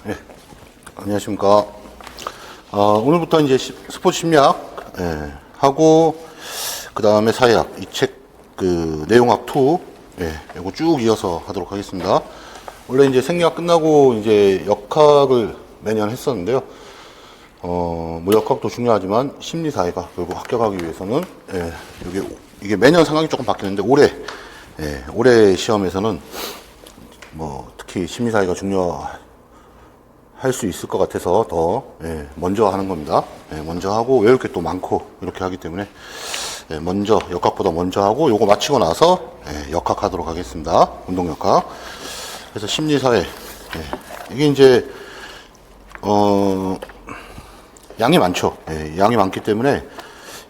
네, 안녕하십니까. 오늘부터 이제 스포츠 심리학, 하고, 그 다음에 사회학, 이 책, 내용학 2, 이거 쭉 이어서 하도록 하겠습니다. 원래 이제 생리학 끝나고 이제 역학을 매년 했었는데요. 뭐 역학도 중요하지만 심리사회가 결국 합격하기 위해서는, 이게 매년 상황이 조금 바뀌는데 올해 시험에서는 뭐 특히 심리사회가 중요할 수 있을 것 같아서 더 먼저 하는 겁니다. 먼저 하고 외울 게 또 많고 이렇게 하기 때문에 먼저 역학보다 먼저 하고 요거 마치고 나서 역학 하도록 하겠습니다. 운동역학. 그래서 심리사회 이게 이제 양이 많죠. 양이 많기 때문에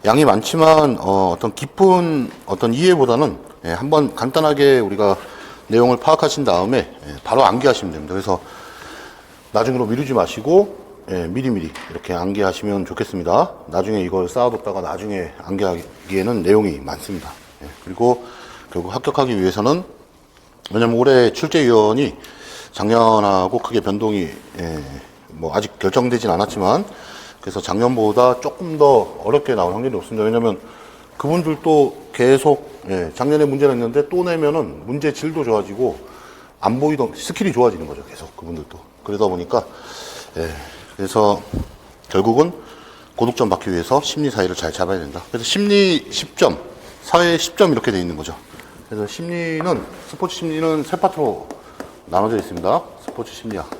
양이 많지만 어떤 깊은 어떤 이해보다는 한번 간단하게 우리가 내용을 파악하신 다음에 바로 암기하시면 됩니다. 그래서 나중으로 미루지 마시고 미리미리 이렇게 암기하시면 좋겠습니다. 나중에 이걸 쌓아뒀다가 나중에 암기하기에는 내용이 많습니다. 그리고 결국 합격하기 위해서는, 왜냐면 올해 출제위원이 작년하고 크게 변동이 뭐 아직 결정되진 않았지만, 그래서 작년보다 조금 더 어렵게 나올 확률이 높습니다. 왜냐면 그분들도 계속 작년에 문제를 냈는데 또 내면은 문제 질도 좋아지고 안 보이던 스킬이 좋아지는 거죠. 계속 그분들도. 그러다 보니까 그래서 결국은 고득점 받기 위해서 심리사회를 잘 잡아야 된다. 그래서 심리 10점, 사회 10점 이렇게 돼 있는 거죠. 그래서 스포츠 심리는 세 파트로 나눠져 있습니다. 스포츠 심리학.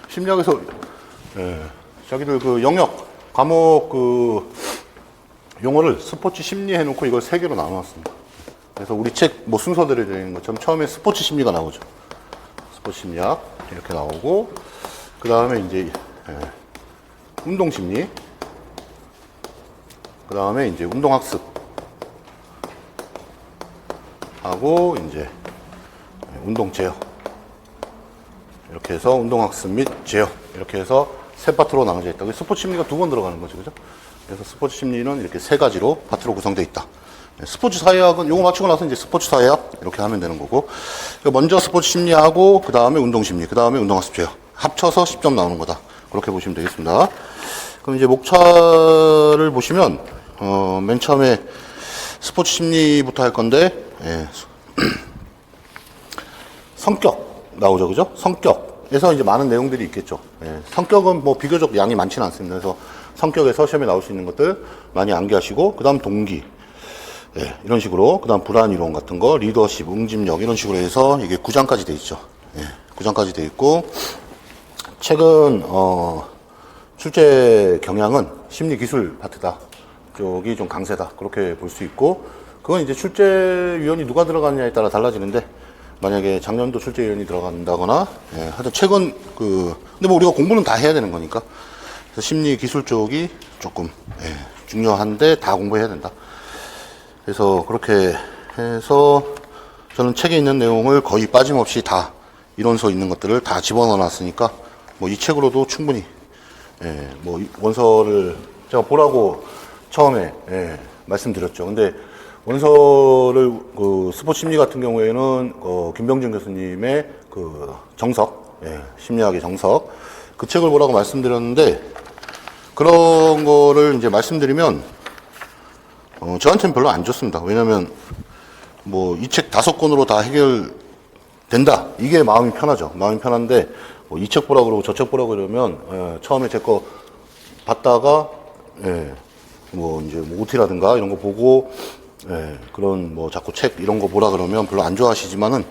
심리학에서 자기들 그 영역, 과목 용어를 스포츠 심리 해놓고 이걸 세 개로 나눠놨습니다. 그래서 우리 책 뭐 순서대로 되어 있는 것처럼 처음에 스포츠 심리가 나오죠. 스포츠 심리학 이렇게 나오고, 그 다음에 이제 운동 심리, 그 다음에 이제 운동 학습 하고 이제 운동 제어, 이렇게 해서 운동 학습 및 제어 이렇게 해서 세 파트로 나눠져 있다. 스포츠 심리가 두 번 들어가는 거죠, 그죠? 그래서 스포츠 심리는 이렇게 세 가지로 파트로 구성되어 있다. 스포츠 사회학은 요거 마치고 나서 이제 스포츠 사회학 이렇게 하면 되는 거고, 먼저 스포츠 심리하고 그 다음에 운동 심리, 그 다음에 운동 학습 제어 합쳐서 10점 나오는 거다. 그렇게 보시면 되겠습니다. 그럼 이제 목차를 보시면 맨 처음에 스포츠 심리부터 할 건데 성격 나오죠, 그죠? 성격에서 이제 많은 내용들이 있겠죠. 성격은 뭐 비교적 양이 많지는 않습니다. 그래서 성격에서 시험에 나올 수 있는 것들 많이 암기하시고, 그 다음 동기, 이런 식으로, 그 다음 불안 이론 같은 거, 리더십, 응집력 이런 식으로 해서 이게 9장까지 돼 있죠. 9장까지 돼 있고, 책은 출제 경향은 심리기술 파트다 쪽이 좀 강세다, 그렇게 볼 수 있고, 그건 이제 출제위원이 누가 들어가느냐에 따라 달라지는데, 만약에 작년도 출제위원이 들어간다거나, 하여튼 책은 근데 뭐 우리가 공부는 다 해야 되는 거니까, 그래서 심리기술 쪽이 조금 중요한데 다 공부해야 된다. 그래서 그렇게 해서 저는 책에 있는 내용을 거의 빠짐없이 다 이론서 있는 것들을 다 집어넣어 놨으니까 뭐 이 책으로도 충분히 뭐 원서를 제가 보라고 처음에 말씀드렸죠. 근데 원서를 스포츠 심리 같은 경우에는 김병준 교수님의 정석, 심리학의 정석, 그 책을 보라고 말씀드렸는데, 그런 거를 이제 말씀드리면 저한테는 별로 안 좋습니다. 왜냐면 뭐 이 책 5권으로 다 해결된다, 이게 마음이 편하죠. 마음이 편한데 뭐 이 책 보라 그러고 저 책 보라 그러면 처음에 제 거 봤다가 뭐 이제 뭐 OT라든가 이런 거 보고 그런 뭐 자꾸 책 이런 거 보라 그러면 별로 안 좋아하시지만은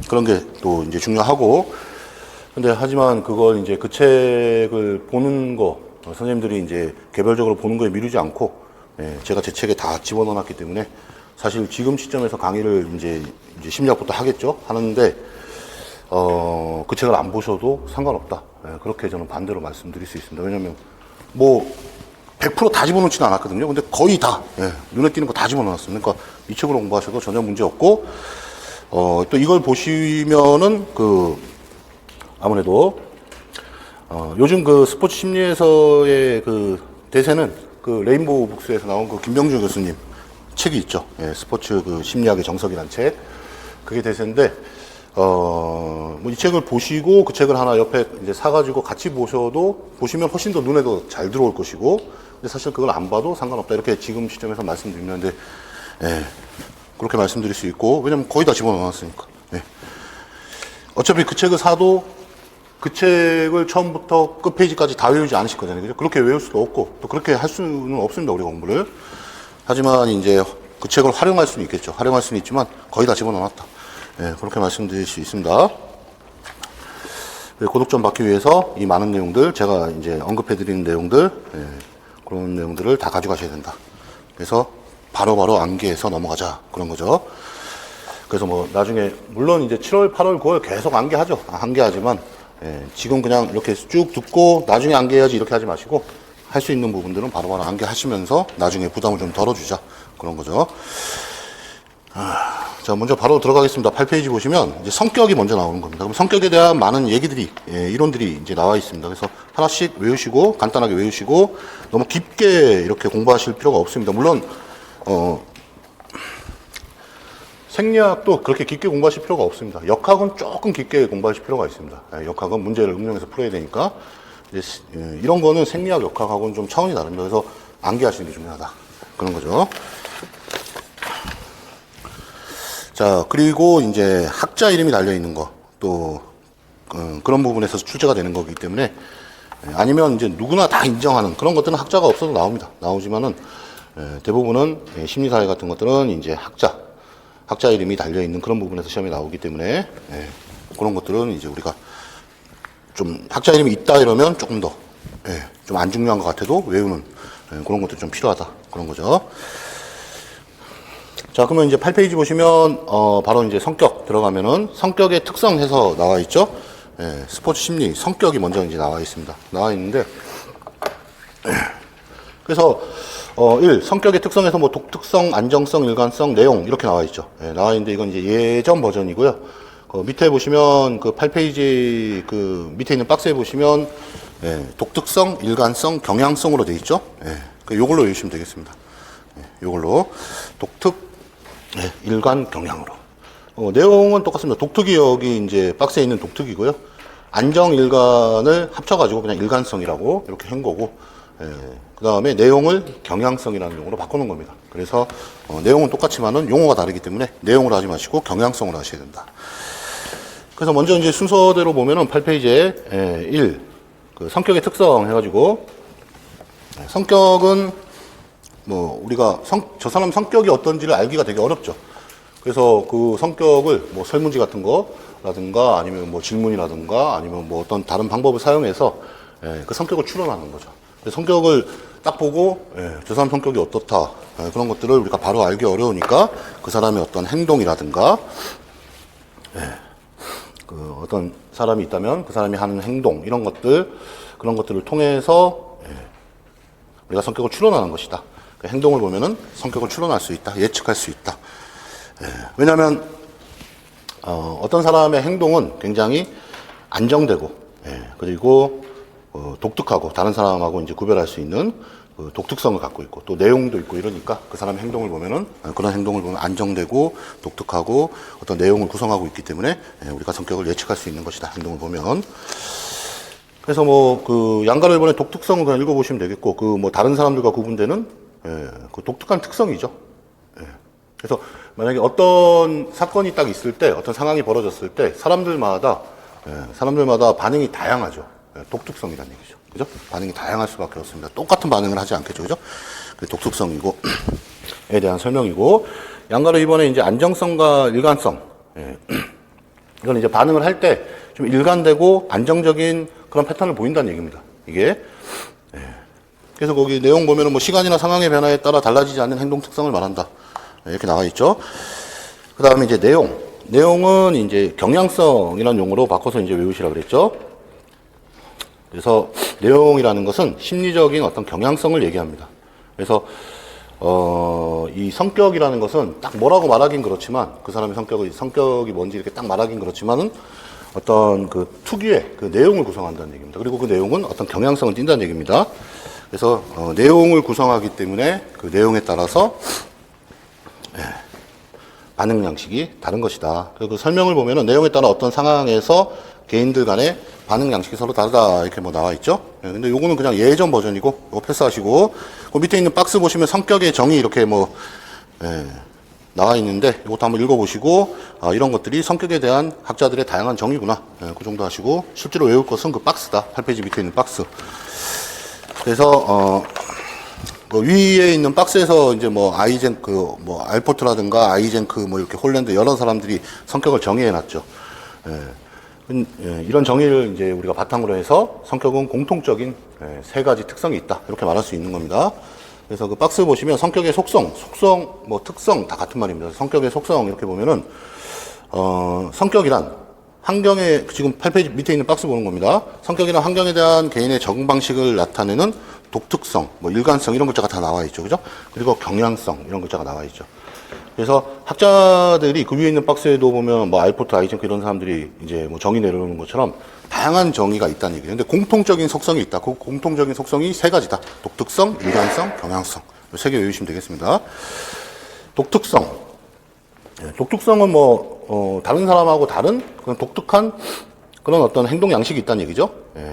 그런 게 또 이제 중요하고, 근데 하지만 그걸 이제 그 책을 보는 거 선생님들이 이제 개별적으로 보는 거에 미루지 않고 제가 제 책에 다 집어넣어 놨기 때문에 사실 지금 시점에서 강의를 이제 심리학부터 하겠죠. 하는데 그 책을 안 보셔도 상관없다. 그렇게 저는 반대로 말씀드릴 수 있습니다. 왜냐면 뭐 100% 다 집어넣지는 않았거든요. 근데 거의 다 눈에 띄는 거 다 집어넣었습니다. 그러니까 이 책으로 공부하셔도 전혀 문제 없고, 또 이걸 보시면은 아무래도 요즘 스포츠 심리에서의 대세는 레인보우 북스에서 나온 김병준 교수님 책이 있죠. 스포츠 심리학의 정석이라는 책. 그게 대세인데, 뭐 이 책을 보시고 그 책을 하나 옆에 이제 사가지고 같이 보시면 훨씬 더 눈에도 잘 들어올 것이고, 근데 사실 그걸 안 봐도 상관없다. 이렇게 지금 시점에서 말씀드리는데, 예, 그렇게 말씀드릴 수 있고, 왜냐면 거의 다 집어넣어놨으니까. 예. 어차피 그 책을 사도 그 책을 처음부터 끝페이지까지 다 외우지 않으실 거잖아요. 그죠? 그렇게 외울 수도 없고, 또 그렇게 할 수는 없습니다. 우리가 공부를. 하지만 이제 그 책을 활용할 수는 있겠죠. 활용할 수는 있지만 거의 다 집어넣었다. 예, 그렇게 말씀드릴 수 있습니다. 고득점 받기 위해서 이 많은 내용들, 제가 이제 언급해드리는 내용들, 예, 그런 내용들을 다 가져가셔야 된다. 그래서 바로바로 암기해서 넘어가자. 그런 거죠. 그래서 뭐 나중에, 물론 이제 7월, 8월, 9월 계속 암기하죠. 암기하지만, 예, 지금 그냥 이렇게 쭉 듣고 나중에 암기해야지 이렇게 하지 마시고, 할 수 있는 부분들은 바로바로 암기하시면서 나중에 부담을 좀 덜어주자. 그런 거죠. 자, 먼저 바로 들어가겠습니다. 8페이지 보시면 이제 성격이 먼저 나오는 겁니다. 그럼 성격에 대한 많은 얘기들이, 예, 이론들이 이제 나와 있습니다. 그래서 하나씩 외우시고, 간단하게 외우시고, 너무 깊게 이렇게 공부하실 필요가 없습니다. 물론, 생리학도 그렇게 깊게 공부하실 필요가 없습니다. 역학은 조금 깊게 공부하실 필요가 있습니다. 예, 역학은 문제를 응용해서 풀어야 되니까. 이제, 예, 이런 거는 생리학, 역학하고는 좀 차원이 다릅니다. 그래서 암기하시는 게 중요하다. 그런 거죠. 자, 그리고 이제 학자 이름이 달려있는 거, 또, 그런 부분에서 출제가 되는 거기 때문에, 아니면 이제 누구나 다 인정하는 그런 것들은 학자가 없어도 나옵니다. 나오지만은, 대부분은 심리사회 같은 것들은 이제 학자 이름이 달려있는 그런 부분에서 시험에 나오기 때문에, 그런 것들은 이제 우리가 좀 학자 이름이 있다 이러면 조금 더, 좀 안 중요한 것 같아도 외우는 그런 것도 좀 필요하다. 그런 거죠. 자, 그러면 이제 8페이지 보시면, 바로 이제 성격 들어가면은 성격의 특성 해서 나와 있죠? 예, 스포츠 심리, 성격이 먼저 이제 나와 있습니다. 나와 있는데, 그래서, 1, 성격의 특성에서 뭐 독특성, 안정성, 일관성, 내용, 이렇게 나와 있죠. 예, 나와 있는데 이건 이제 예전 버전이고요. 그 밑에 보시면 그 8페이지 그 밑에 있는 박스에 보시면, 예, 독특성, 일관성, 경향성으로 되어 있죠? 예, 그 요걸로 외우시면 되겠습니다. 예, 요걸로. 네, 일관 경향으로. 내용은 똑같습니다. 독특이 여기 이제 박스에 있는 독특이고요. 안정 일관을 합쳐가지고 그냥 일관성이라고 이렇게 한 거고, 그 다음에 내용을 경향성이라는 용어로 바꾸는 겁니다. 그래서 내용은 똑같지만은 용어가 다르기 때문에 내용으로 하지 마시고 경향성으로 하셔야 된다. 그래서 먼저 이제 순서대로 보면은 8페이지에 1, 그 성격의 특성 해가지고, 성격은 뭐 우리가 저 사람 성격이 어떤지를 알기가 되게 어렵죠. 그래서 그 성격을 뭐 설문지 같은 거라든가 아니면 뭐 질문이라든가 아니면 뭐 어떤 다른 방법을 사용해서, 그 성격을 추론하는 거죠. 성격을 딱 보고, 저 사람 성격이 어떻다, 그런 것들을 우리가 바로 알기 어려우니까 그 사람의 어떤 행동이라든가, 그 어떤 사람이 있다면 그 사람이 하는 행동, 이런 것들, 그런 것들을 통해서 우리가 성격을 추론하는 것이다. 그 행동을 보면은 성격을 추론할 수 있다, 예측할 수 있다. 왜냐하면 어떤 사람의 행동은 굉장히 안정되고, 그리고 독특하고 다른 사람하고 이제 구별할 수 있는 그 독특성을 갖고 있고 또 내용도 있고 이러니까 그 사람의 행동을 보면은, 그런 행동을 보면 안정되고 독특하고 어떤 내용을 구성하고 있기 때문에 우리가 성격을 예측할 수 있는 것이다. 행동을 보면. 그래서 뭐 그 양가르일본의 독특성을 그냥 읽어보시면 되겠고, 그 뭐 다른 사람들과 구분되는, 그 독특한 특성이죠. 그래서 만약에 어떤 사건이 딱 있을 때, 어떤 상황이 벌어졌을 때 사람들마다 반응이 다양하죠. 독특성이라는 얘기죠. 그죠? 반응이 다양할 수밖에 없습니다. 똑같은 반응을 하지 않겠죠. 그죠? 그 독특성이고, 에 대한 설명이고, 양가르일본의 이제 안정성과 일관성. 이건 이제 반응을 할 때 좀 일관되고 안정적인 그런 패턴을 보인다는 얘기입니다. 이게. 그래서 거기 내용 보면은 뭐 시간이나 상황의 변화에 따라 달라지지 않는 행동 특성을 말한다. 이렇게 나와 있죠. 그 다음에 이제 내용은 이제 경향성이라는 용어로 바꿔서 이제 외우시라 그랬죠. 그래서 내용이라는 것은 심리적인 어떤 경향성을 얘기합니다. 그래서 이 성격이라는 것은 딱 뭐라고 말하긴 그렇지만, 그 사람의 성격이 뭔지 이렇게 딱 말하긴 그렇지만은 어떤 그 특유의 그 내용을 구성한다는 얘기입니다. 그리고 그 내용은 어떤 경향성을 띈다는 얘기입니다. 그래서 내용을 구성하기 때문에 그 내용에 따라서 반응 양식이 다른 것이다. 그 설명을 보면은 내용에 따라 어떤 상황에서 개인들 간의 반응 양식이 서로 다르다 이렇게 뭐 나와 있죠. 근데 요거는 그냥 예전 버전이고 이거 패스하시고 그 밑에 있는 박스 보시면 성격의 정의 이렇게 뭐 나와 있는데 이것도 한번 읽어보시고 이런 것들이 성격에 대한 학자들의 다양한 정의구나. 그 정도 하시고 실제로 외울 것은 그 박스다. 8페이지 밑에 있는 박스. 그래서 뭐 위에 있는 박스에서 이제 뭐 아이젠크, 뭐 알포트라든가 아이젠크, 뭐 이렇게 홀랜드 여러 사람들이 성격을 정의해 놨죠. 이런 정의를 이제 우리가 바탕으로 해서 성격은 공통적인 세 가지 특성이 있다. 이렇게 말할 수 있는 겁니다. 그래서 그 박스 보시면 성격의 속성, 뭐 특성 다 같은 말입니다. 성격의 속성 이렇게 보면은 성격이란 환경에 지금 8페이지 밑에 있는 박스 보는 겁니다. 성격이란 환경에 대한 개인의 적응 방식을 나타내는 독특성, 뭐 일관성 이런 글자가 다 나와 있죠, 그죠? 그리고 경향성 이런 글자가 나와 있죠. 그래서 학자들이 그 위에 있는 박스에도 보면 뭐 알포트, 아이젠크 이런 사람들이 이제 뭐 정의 내려오는 것처럼 다양한 정의가 있다는 얘기예요. 근데 공통적인 속성이 있다. 그 공통적인 속성이 세 가지다. 독특성, 일관성, 경향성. 세 개 외우시면 되겠습니다. 독특성. 독특성은 뭐 다른 사람하고 다른 그런 독특한 그런 어떤 행동 양식이 있다는 얘기죠.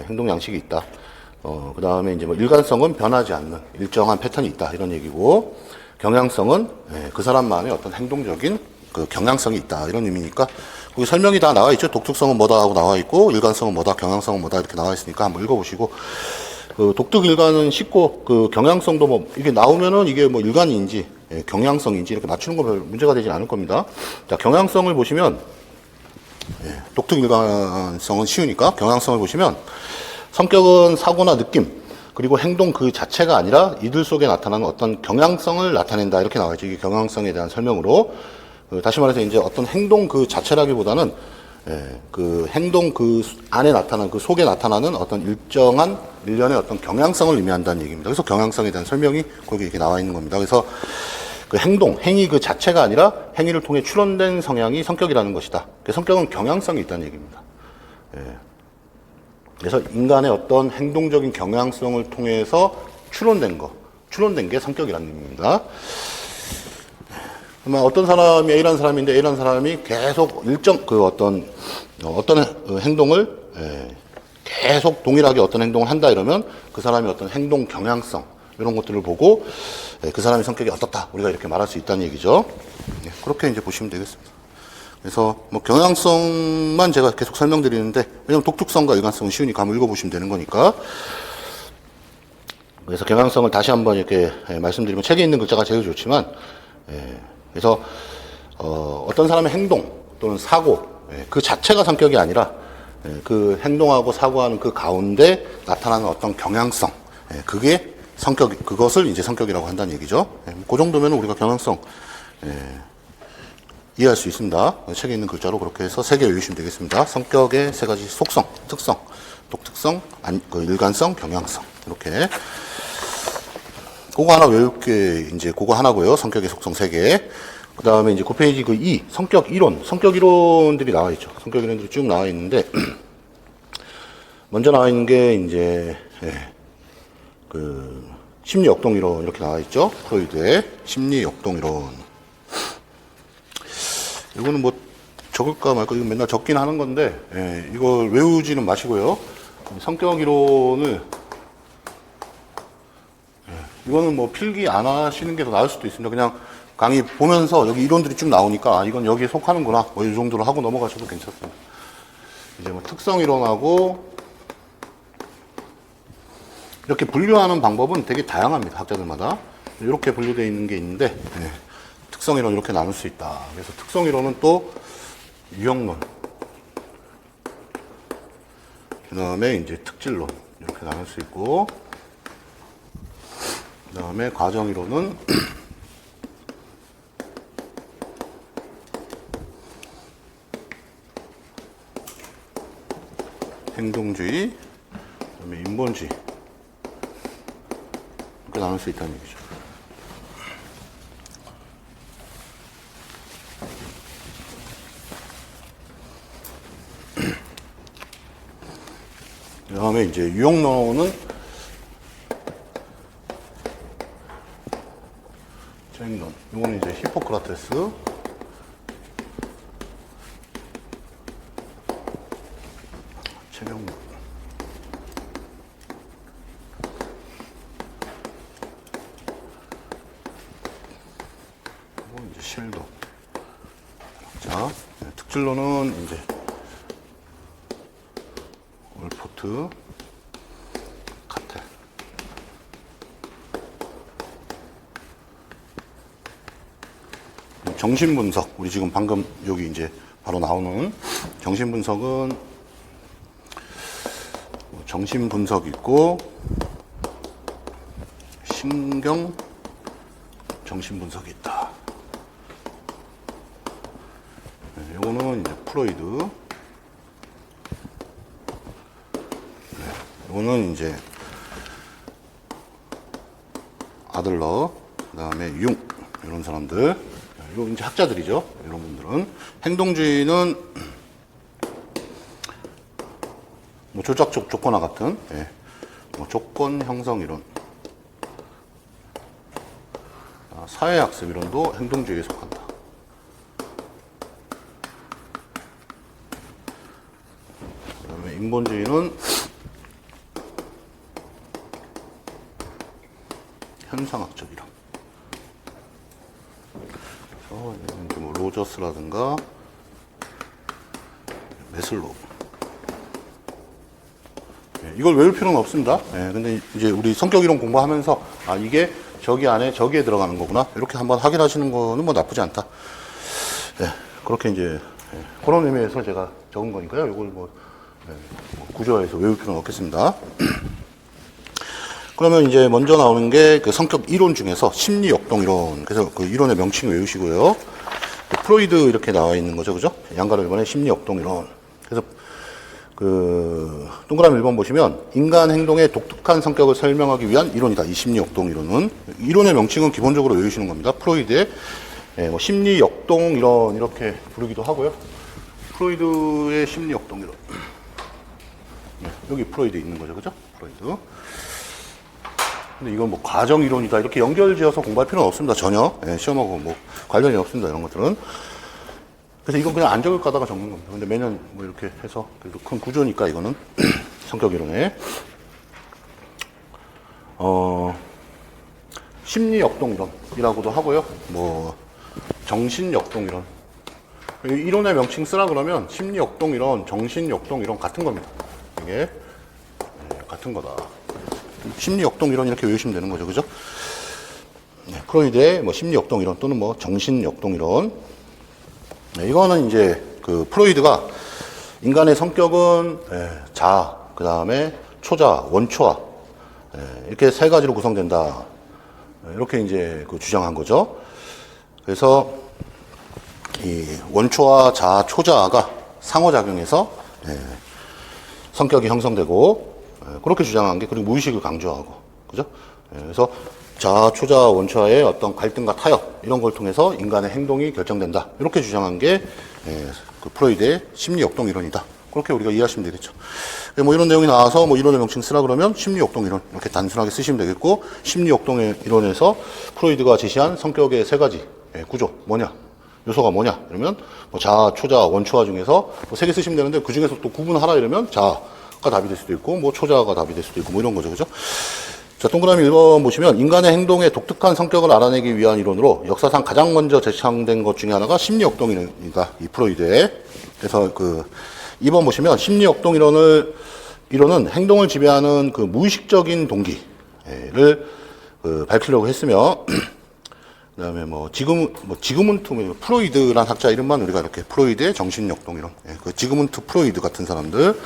행동 양식이 있다. 그 다음에 이제 뭐 일관성은 변하지 않는 일정한 패턴이 있다 이런 얘기고, 경향성은 그 사람만의 어떤 행동적인 그 경향성이 있다 이런 의미니까 거기 설명이 다 나와 있죠. 독특성은 뭐다 하고 나와 있고 일관성은 뭐다, 경향성은 뭐다 이렇게 나와 있으니까 한번 읽어보시고, 그 독특 일관은 쉽고 그 경향성도 뭐 이게 나오면은 이게 뭐 일관인지 경향성인지 이렇게 맞추는 거 별 문제가 되지 않을 겁니다. 자, 경향성을 보시면 독특 일관성은 쉬우니까 경향성을 보시면 성격은 사고나 느낌 그리고 행동 그 자체가 아니라 이들 속에 나타나는 어떤 경향성을 나타낸다 이렇게 나와 있죠. 이게 경향성에 대한 설명으로 다시 말해서 이제 어떤 행동 그 자체라기보다는 그 행동 그 안에 나타나는 그 속에 나타나는 어떤 일정한 일련의 어떤 경향성을 의미한다는 얘기입니다. 그래서 경향성에 대한 설명이 거기 이렇게 나와 있는 겁니다. 그래서 그 행위 그 자체가 아니라 행위를 통해 추론된 성향이 성격이라는 것이다. 그 성격은 경향성이 있다는 얘기입니다. 그래서 인간의 어떤 행동적인 경향성을 통해서 추론된 게 성격이라는 의미입니다. 그러면 어떤 사람이 A라는 사람인데 A라는 사람이 계속 일정 그 어떤 행동을 계속 동일하게 어떤 행동을 한다 이러면 그 사람이 어떤 행동 경향성 이런 것들을 보고 그 사람의 성격이 어떻다 우리가 이렇게 말할 수 있다는 얘기죠. 그렇게 이제 보시면 되겠습니다. 그래서 뭐 경향성만 제가 계속 설명드리는데 왜냐면 독특성과 일관성은 쉬우니까 한번 읽어보시면 되는 거니까. 그래서 경향성을 다시 한번 이렇게 말씀드리면 책에 있는 글자가 제일 좋지만 그래서 어떤 사람의 행동 또는 사고 그 자체가 성격이 아니라 그 행동하고 사고하는 그 가운데 나타나는 어떤 경향성 그게 그것을 이제 성격이라고 한다는 얘기죠. 그 정도면 우리가 경향성 이해할 수 있습니다. 책에 있는 글자로 그렇게 해서 세 개 외우시면 되겠습니다. 성격의 세 가지 속성, 특성, 독특성, 일관성, 경향성. 이렇게. 그거 하나 외울 게 이제 그거 하나고요. 성격의 속성 세 개. 그 다음에 이제 9페이지 그 2, 성격 이론. 성격 이론들이 나와 있죠. 성격 이론들이 쭉 나와 있는데, 먼저 나와 있는 게 이제, 그, 심리 역동 이론 이렇게 나와 있죠. 프로이드의 심리 역동 이론. 이거는 뭐 적을까 말까 이거 맨날 적긴 하는 건데 이걸 외우지는 마시고요. 성격 이론을 이거는 뭐 필기 안 하시는 게 더 나을 수도 있습니다. 그냥 강의 보면서 여기 이론들이 쭉 나오니까 이건 여기에 속하는구나 뭐 이 정도로 하고 넘어가셔도 괜찮습니다. 이제 뭐 특성 이론하고 이렇게 분류하는 방법은 되게 다양합니다. 학자들마다 이렇게 분류되어 있는 게 있는데 특성이론 이렇게 나눌 수 있다. 그래서 특성이론은 또 유형론, 그 다음에 이제 특질론 이렇게 나눌 수 있고, 그 다음에 과정이론은 행동주의, 그 다음에 인본주의 이렇게 나눌 수 있다는 얘기죠. 그 다음에 이제 유형론은 이거는 이제 히포크라테스, 체경문. 그리고 이제 실도. 자, 특질로는 이제 올포트, 카텔. 정신 분석. 우리 지금 방금 여기 이제 바로 나오는 정신 분석은 정신 분석 있고 신경 정신 분석이 있다. 네, 요거는 이제 프로이드. 네, 요거는 이제 아들러, 그다음에 융 이런 사람들. 이거 이제 학자들이죠. 이런 분들은 행동주의는 뭐 조작적 조건화 같은 뭐 조건 형성 이론, 사회학습 이론도 행동주의에 속한다. 그다음에 인본주의는 현상학적 이론. 그래서 뭐 로저스라든가 메슬로우. 이걸 외울 필요는 없습니다. 근데 이제 우리 성격 이론 공부하면서 아 이게 저기 안에 저기에 들어가는 거구나 이렇게 한번 확인하시는 거는 뭐 나쁘지 않다. 그렇게 이제 그런 의미에서 제가 적은 거니까요. 이걸 뭐 구조화해서 외울 필요는 없겠습니다. 그러면 이제 먼저 나오는 게 그 성격 이론 중에서 심리 역동 이론. 그래서 그 이론의 명칭 외우시고요. 프로이드 이렇게 나와 있는 거죠, 그죠? 양가로 1번에 심리 역동 이론. 그래서 그 동그라미 1번 보시면 인간 행동의 독특한 성격을 설명하기 위한 이론이다. 이 심리 역동 이론은 이론의 명칭은 기본적으로 외우시는 겁니다. 프로이드의 뭐 심리 역동 이론 이렇게 부르기도 하고요. 프로이드의 심리 역동 이론. 여기 프로이드 있는 거죠, 그죠? 프로이드. 근데 이건 뭐 과정 이론이다 이렇게 연결지어서 공부할 필요는 없습니다. 전혀 시험하고 뭐 관련이 없습니다. 이런 것들은. 그래서 이건 그냥 안 적을까 하다가 적는 겁니다. 근데 매년 뭐 이렇게 해서 그래도 큰 구조니까 이거는 성격 이론에 심리 역동 이론이라고도 하고요. 뭐 정신 역동 이론. 이론의 명칭 쓰라 그러면 심리 역동 이론, 정신 역동 이론 같은 겁니다. 이게 같은 거다. 심리 역동 이론 이렇게 외우시면 되는 거죠, 그죠? 프로이드의 뭐 심리 역동 이론 또는 뭐 정신 역동 이론. 이거는 이제 그 프로이드가 인간의 성격은 자아, 그 다음에 초자아, 원초아 이렇게 세 가지로 구성된다. 이렇게 이제 그 주장한 거죠. 그래서 이 원초아, 자아, 초자아가 상호작용해서 성격이 형성되고 그렇게 주장한 게 그리고 무의식을 강조하고 그죠? 그래서 자아, 초자아, 원초아의 어떤 갈등과 타협 이런 걸 통해서 인간의 행동이 결정된다. 이렇게 주장한 게 그 프로이드의 심리 역동 이론이다. 그렇게 우리가 이해하시면 되겠죠. 뭐 이런 내용이 나와서 뭐 이론의 명칭 쓰라 그러면 심리 역동 이론 이렇게 단순하게 쓰시면 되겠고 심리 역동 이론에서 프로이드가 제시한 성격의 세 가지 구조 뭐냐? 요소가 뭐냐? 이러면 뭐 자아, 초자아, 원초아 중에서 뭐 세 개 쓰시면 되는데 그 중에서 또 구분하라 이러면 자아가 답이 될 수도 있고 뭐 초자아가 답이 될 수도 있고 뭐 이런 거죠. 그죠? 자, 동그라미 1번 보시면 인간의 행동의 독특한 성격을 알아내기 위한 이론으로 역사상 가장 먼저 제창된 것 중에 하나가 심리 역동 이론이다. 이 프로이드의. 그래서 그 2번 보시면 심리 역동 이론은 행동을 지배하는 그 무의식적인 동기를 밝히려고 했으며 그다음에 지그문트 프로이드란 학자 이름만 우리가 이렇게 프로이드의 정신 역동 이론. 그 지그문트 프로이드 같은 사람들.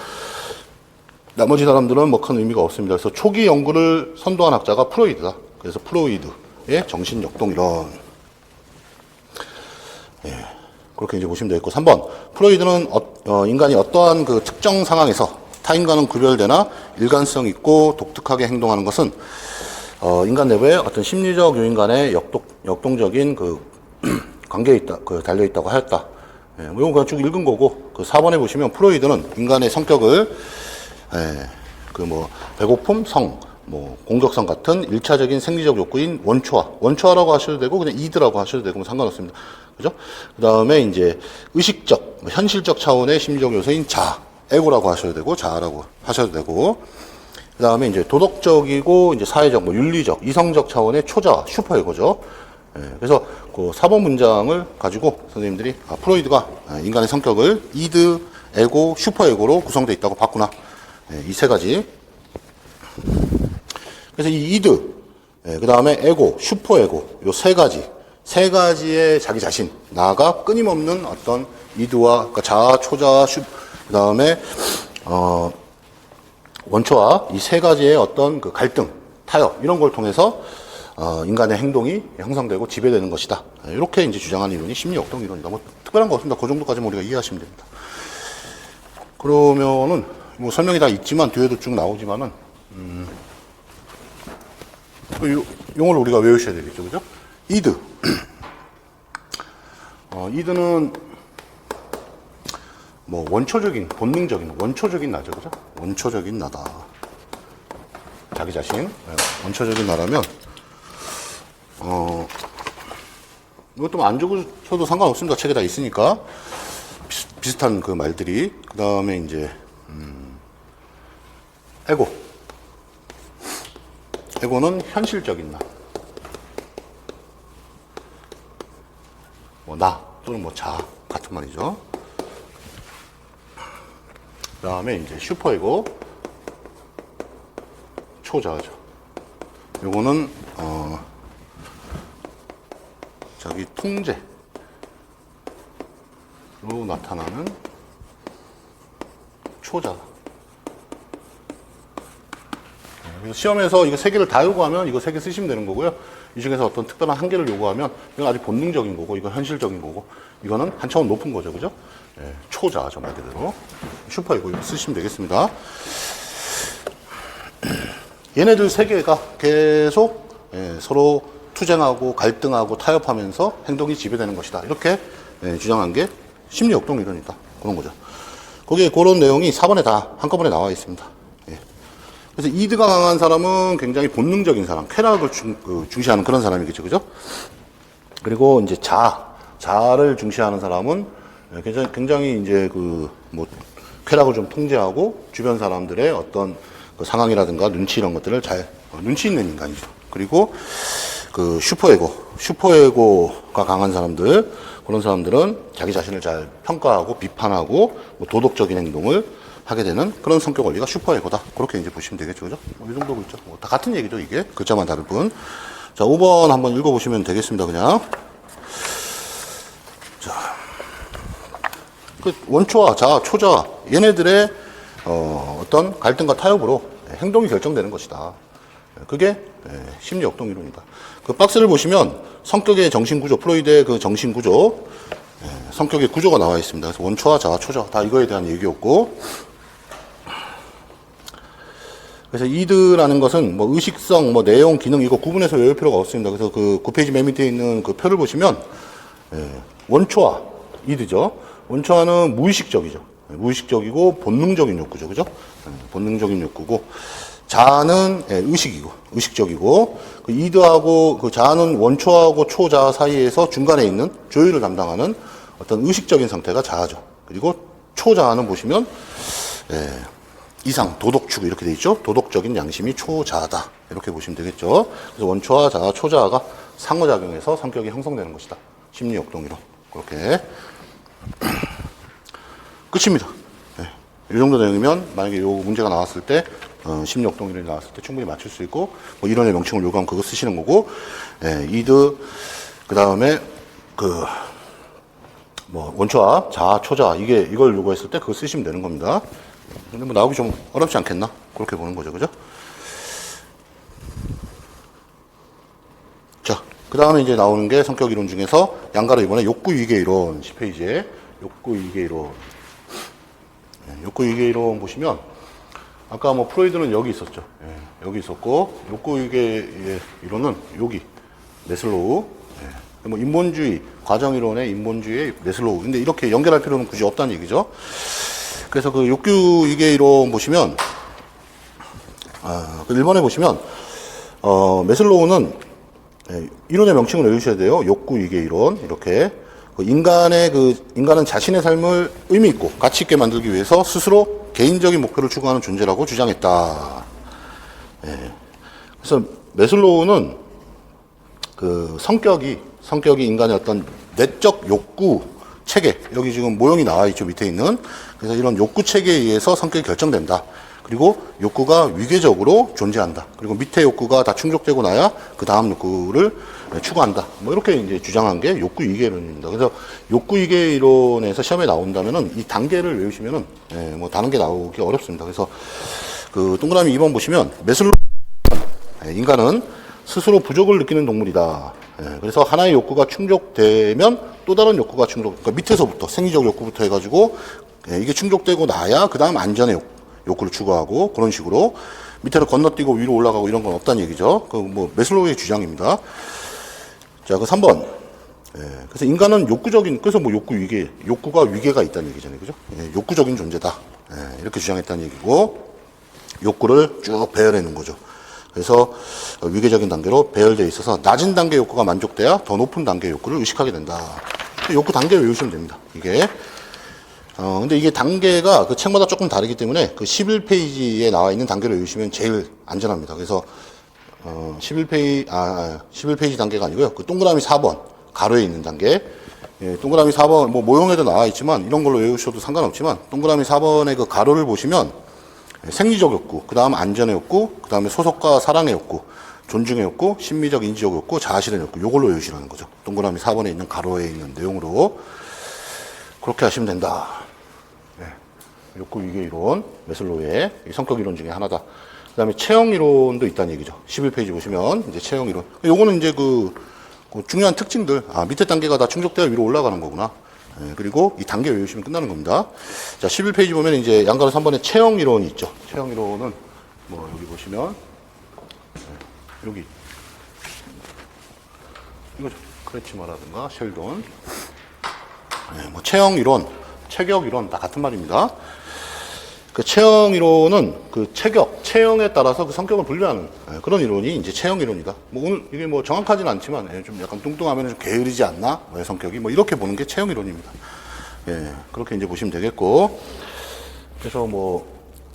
나머지 사람들은 뭐 큰 의미가 없습니다. 그래서 초기 연구를 선도한 학자가 프로이드다. 그래서 프로이드의 정신 역동 이론. 그렇게 이제 보시면 되겠고 3번 프로이드는 인간이 어떠한 그 특정 상황에서 타인과는 구별되나 일관성 있고 독특하게 행동하는 것은 인간 내부의 어떤 심리적 요인 간의 역동적인 그 관계에 있다, 달려 있다고 하였다. 뭐 이건 그냥 쭉 읽은 거고 그 4번에 보시면 프로이드는 인간의 성격을 배고픔, 성, 뭐 공격성 같은 일차적인 생리적 욕구인 원초아라고 하셔도 되고 그냥 이드라고 하셔도 되고 뭐 상관없습니다. 그죠? 그 다음에 이제 의식적, 현실적 차원의 심리적 요소인 자아, 에고라고 하셔도 되고, 자아라고 하셔도 되고, 그 다음에 이제 도덕적이고, 이제 사회적, 뭐 윤리적, 이성적 차원의 초자, 슈퍼에고죠. 그래서 그 4번 문장을 가지고 선생님들이, 프로이드가 인간의 성격을 이드, 에고, 슈퍼에고로 구성되어 있다고 봤구나. 이 세 가지. 그래서 이 이드, 그 다음에 에고, 슈퍼에고, 요 세 가지의 자기 자신, 나가 끊임없는 어떤 이드와, 그러니까 자아, 초자, 그 다음에, 원초와 이 세 가지의 어떤 그 갈등, 타협, 이런 걸 통해서, 인간의 행동이 형성되고 지배되는 것이다. 이렇게 이제 주장하는 이론이 심리역동 이론이다. 뭐, 특별한 거 없습니다. 그 정도까지만 우리가 이해하시면 됩니다. 그러면은, 뭐 설명이 다 있지만, 뒤에도 쭉 나오지만은, 용어를 우리가 외우셔야 되겠죠. 그죠? 이드. 이드는 뭐 원초적인, 본능적인, 원초적인 나죠. 그죠? 원초적인 나다. 자기 자신. 원초적인 나라면, 이것도 뭐 안 적으셔도 상관없습니다. 책에 다 있으니까. 비슷한 그 말들이. 그 다음에 이제, 에고. 에고는 현실적인 나. 뭐, 나, 또는 뭐, 자, 같은 말이죠. 그 다음에 이제 슈퍼에고, 초자죠. 요거는, 자기 통제로 나타나는 초자. 그래서 시험에서 이거 세 개를 다 요구하면 이거 세 개 쓰시면 되는 거고요. 이 중에서 어떤 특별한 한 개를 요구하면 이건 아주 본능적인 거고, 이건 현실적인 거고, 이거는 한 차원 높은 거죠. 그죠? 초자죠, 말 그대로. 슈퍼이고 이거 쓰시면 되겠습니다. 얘네들 세 개가 계속 서로 투쟁하고 갈등하고 타협하면서 행동이 지배되는 것이다. 이렇게 주장한 게 심리역동 이론이다. 그런 거죠. 거기에 그런 내용이 4번에 다 한꺼번에 나와 있습니다. 그래서 이드가 강한 사람은 굉장히 본능적인 사람, 쾌락을 중시하는 그런 사람이겠죠. 그죠? 그리고 이제 자아를 중시하는 사람은 굉장히 이제 쾌락을 좀 통제하고 주변 사람들의 어떤 그 상황이라든가 눈치 이런 것들을 눈치 있는 인간이죠. 그리고 그 슈퍼에고가 강한 사람들, 그런 사람들은 자기 자신을 잘 평가하고 비판하고 뭐 도덕적인 행동을 하게 되는 그런 성격 원리가 슈퍼에고다. 그렇게 이제 보시면 되겠죠. 그죠? 이 정도 글자. 다 같은 얘기죠, 이게. 글자만 다를 뿐. 자, 5번 한번 읽어보시면 되겠습니다, 그냥. 자. 그 원초와 자아, 초자, 얘네들의, 어떤 갈등과 타협으로 행동이 결정되는 것이다. 그게 심리역동 이론이다. 그 박스를 보시면 성격의 정신구조, 프로이드의 그 정신구조, 성격의 구조가 나와 있습니다. 그래서 원초와 자아, 초자, 다 이거에 대한 얘기였고, 그래서 이드라는 것은 뭐 의식성, 뭐 내용, 기능 이거 구분해서 외울 필요가 없습니다. 그래서 그 9페이지 맨 밑에 있는 그 표를 보시면 원초와 이드죠. 원초와는 무의식적이죠. 무의식적이고 본능적인 욕구죠. 그죠? 본능적인 욕구고, 자아는 의식적이고, 그 이드하고 그 자아는 원초하고 초자아 사이에서 중간에 있는 조율을 담당하는 어떤 의식적인 상태가 자아죠. 그리고 초자아는 보시면 이상, 도덕축 이렇게 돼 있죠. 도덕적인 양심이 초자아다. 이렇게 보시면 되겠죠. 그래서 원초와 자아, 초자아가 상호작용해서 성격이 형성되는 것이다. 심리역동이론. 그렇게. 끝입니다. 이 정도 내용이면 만약에 이 문제가 나왔을 때 심리역동이론이 나왔을 때 충분히 맞출 수 있고, 뭐 이론의 명칭을 요구하면 그거 쓰시는 거고, 이드, 그 다음에 원초와 자아, 초자아, 이걸 요구했을 때 그거 쓰시면 되는 겁니다. 근데 뭐 나오기 좀 어렵지 않겠나? 그렇게 보는 거죠. 그죠? 자, 그 다음에 이제 나오는 게 성격 이론 중에서 양가로 이번에 욕구 위계 이론 10페이지에 욕구 위계 이론. 욕구 위계 이론 보시면 아까 뭐 프로이드는 여기 있었죠. 여기 있었고, 욕구 위계 이론은 여기 메슬로우. 뭐 인본주의 과정 이론의 인본주의의 메슬로우. 근데 이렇게 연결할 필요는 굳이 없다는 얘기죠. 그래서 그 욕구 위계 이론 보시면, 그 1번에 보시면, 메슬로우는 이론의 명칭을 외우셔야 돼요. 욕구 위계 이론. 이렇게. 인간은 자신의 삶을 의미 있고 가치 있게 만들기 위해서 스스로 개인적인 목표를 추구하는 존재라고 주장했다. 예. 그래서 매슬로우는 그 성격이 인간의 어떤 내적 욕구 체계, 여기 지금 모형이 나와 있죠, 밑에 있는. 그래서 이런 욕구 체계에 의해서 성격이 결정된다. 그리고 욕구가 위계적으로 존재한다. 그리고 밑에 욕구가 다 충족되고 나야 그 다음 욕구를 추구한다. 뭐 이렇게 이제 주장한 게 욕구 위계 이론입니다. 그래서 욕구 위계 이론에서 시험에 나온다면은 이 단계를 외우시면은 뭐 다른 게 나오기 어렵습니다. 그래서 그 동그라미 2번 보시면 매슬로우 인간은 스스로 부족을 느끼는 동물이다. 그래서 하나의 욕구가 충족되면 또 다른 욕구가 그러니까 밑에서부터 생리적 욕구부터 해가지고 이게 충족되고 나야 그 다음 안전의 욕구를 추구하고 그런 식으로 밑으로 건너뛰고 위로 올라가고 이런 건 없다는 얘기죠. 그 뭐 매슬로우의 주장입니다. 자, 그 3번. 그래서 인간은 그래서 뭐 욕구가 위계가 있다는 얘기잖아요. 그죠? 욕구적인 존재다. 이렇게 주장했다는 얘기고, 욕구를 쭉 배열해 놓은 거죠. 그래서 위계적인 단계로 배열되어 있어서 낮은 단계 욕구가 만족돼야 더 높은 단계 욕구를 의식하게 된다. 욕구 단계 외우시면 됩니다. 이게. 근데 이게 단계가 그 책마다 조금 다르기 때문에 그 11페이지에 나와 있는 단계를 외우시면 제일 안전합니다. 그래서 11페이지 단계가 아니고요. 그 동그라미 4번, 가로에 있는 단계. 동그라미 4번, 뭐 모형에도 나와 있지만 이런 걸로 외우셔도 상관없지만 동그라미 4번의 그 가로를 보시면 생리적 욕구, 그 다음 안전의 욕구, 그 다음에 소속과 사랑의 욕구, 존중의 욕구, 심미적 인지적 욕구, 자아실현 욕구, 요걸로 외우시라는 거죠. 동그라미 4번에 있는 가로에 있는 내용으로. 그렇게 하시면 된다. 욕구 위계 이론, 매슬로우의 성격 이론 중에 하나다. 그 다음에 체형 이론도 있다는 얘기죠. 11페이지 보시면, 이제 체형 이론. 요거는 이제 그 중요한 특징들. 밑에 단계가 다 충족되어 위로 올라가는 거구나. 그리고 이 단계 외우시면 끝나는 겁니다. 자, 11페이지 보면 이제 양가로 3번에 체형 이론이 있죠. 체형 이론은 뭐 여기 보시면, 여기. 이거죠. 크레치마라든가 셸돈. 뭐 체형 이론, 체격 이론 다 같은 말입니다. 그 체형 이론은 그 체형에 따라서 그 성격을 분류하는 그런 이론이 이제 체형 이론이다. 뭐 오늘 이게 뭐 정확하진 않지만 좀 약간 뚱뚱하면 좀 게으르지 않나? 성격이 뭐 이렇게 보는 게 체형 이론입니다. 그렇게 이제 보시면 되겠고. 그래서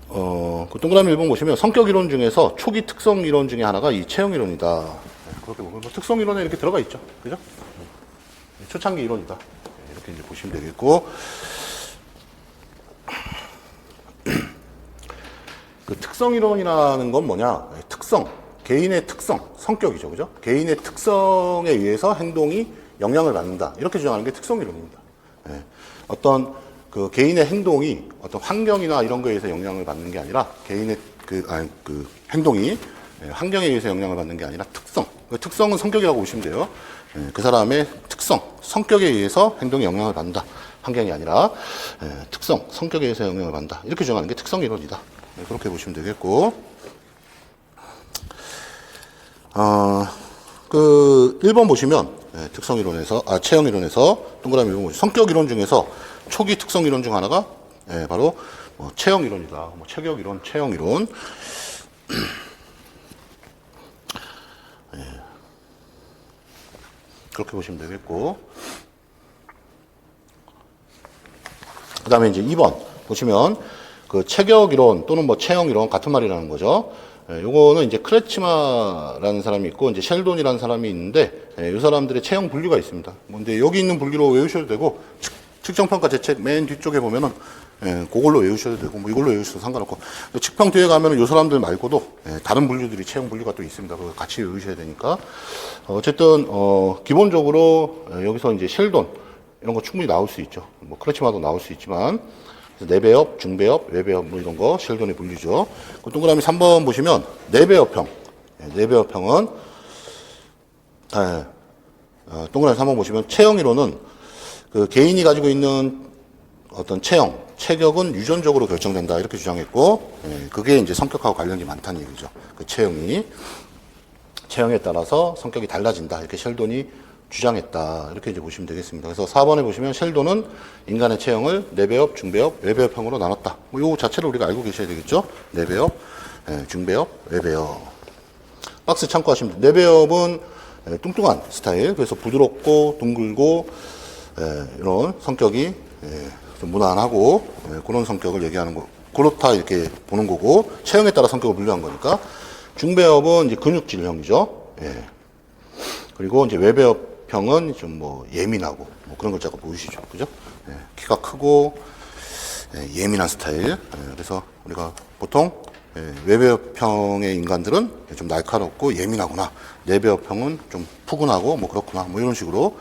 그 동그라미 1번 보시면 성격 이론 중에서 초기 특성 이론 중에 하나가 이 체형 이론이다. 그렇게 보면 특성 이론에 이렇게 들어가 있죠. 그죠? 초창기 이론이다. 이렇게 이제 보시면 되겠고. 그 특성 이론이라는 건 뭐냐? 개인의 특성, 성격이죠. 그죠? 개인의 특성에 의해서 행동이 영향을 받는다. 이렇게 주장하는 게 특성 이론입니다. 어떤 그 개인의 행동이 어떤 환경이나 이런 거에 의해서 영향을 받는 게 아니라 개인의 그 행동이 환경에 의해서 영향을 받는 게 아니라 특성. 그 특성은 성격이라고 보시면 돼요. 그 사람의 특성, 성격에 의해서 행동이 영향을 받는다. 환경이 아니라 특성, 성격에 의해서 영향을 받는다. 이렇게 주장하는 게 특성 이론이다. 그렇게 보시면 되겠고. 그 1번 보시면 특성 이론에서 체형 이론에서 동그라미 1번 보시면 성격 이론 중에서 초기 특성 이론 중 하나가 바로 체형 이론이다. 체격 이론, 체형 이론. 그렇게 보시면 되겠고. 그 다음에 이제 2번 보시면 그 체격 이론 또는 체형 이론 같은 말이라는 거죠. 요거는 이제 크레치마라는 사람이 있고 이제 셸돈이라는 사람이 있는데 이 사람들의 체형 분류가 있습니다. 근데 여기 있는 분류로 외우셔도 되고 측정평가 제 책 맨 뒤쪽에 보면은 그걸로 외우셔도 되고 뭐 이걸로 외우셔도 상관없고 측평 뒤에 가면은 이 사람들 말고도 다른 분류들이 체형 분류가 또 있습니다. 그거 같이 외우셔야 되니까 어쨌든 기본적으로 여기서 이제 셸돈 이런 거 충분히 나올 수 있죠. 크레치마도 나올 수 있지만 내배업, 중배업, 외배업 뭐 이런 거 셸돈의 분류죠. 그 동그라미 3번 보시면 내배업형. 내배업형은 동그라미 3번 보시면 체형 이론은 그 개인이 가지고 있는 어떤 체격은 유전적으로 결정된다 이렇게 주장했고 그게 이제 성격하고 관련이 많다는 얘기죠. 그 체형에 따라서 성격이 달라진다 이렇게 셸돈이 주장했다. 이렇게 이제 보시면 되겠습니다. 그래서 4번에 보시면 셸돈은 인간의 체형을 내배업, 중배업, 외배업형으로 나눴다. 요 자체를 우리가 알고 계셔야 되겠죠? 내배업, 중배업, 외배업. 박스 참고하시면 됩니다. 내배업은 뚱뚱한 스타일. 그래서 부드럽고 둥글고 이런 성격이 좀 무난하고 그런 성격을 얘기하는 거. 그렇다 이렇게 보는 거고 체형에 따라 성격을 분류한 거니까 중배엽은 이제 근육질형이죠. 그리고 이제 외배엽형은 좀 뭐 예민하고 뭐 그런 걸 자꾸 보이시죠, 그죠? 키가 크고 예민한 스타일. 그래서 우리가 보통 외배엽형의 인간들은 좀 날카롭고 예민하구나. 내배엽형은 좀 푸근하고 뭐 그렇구나. 뭐 이런 식으로.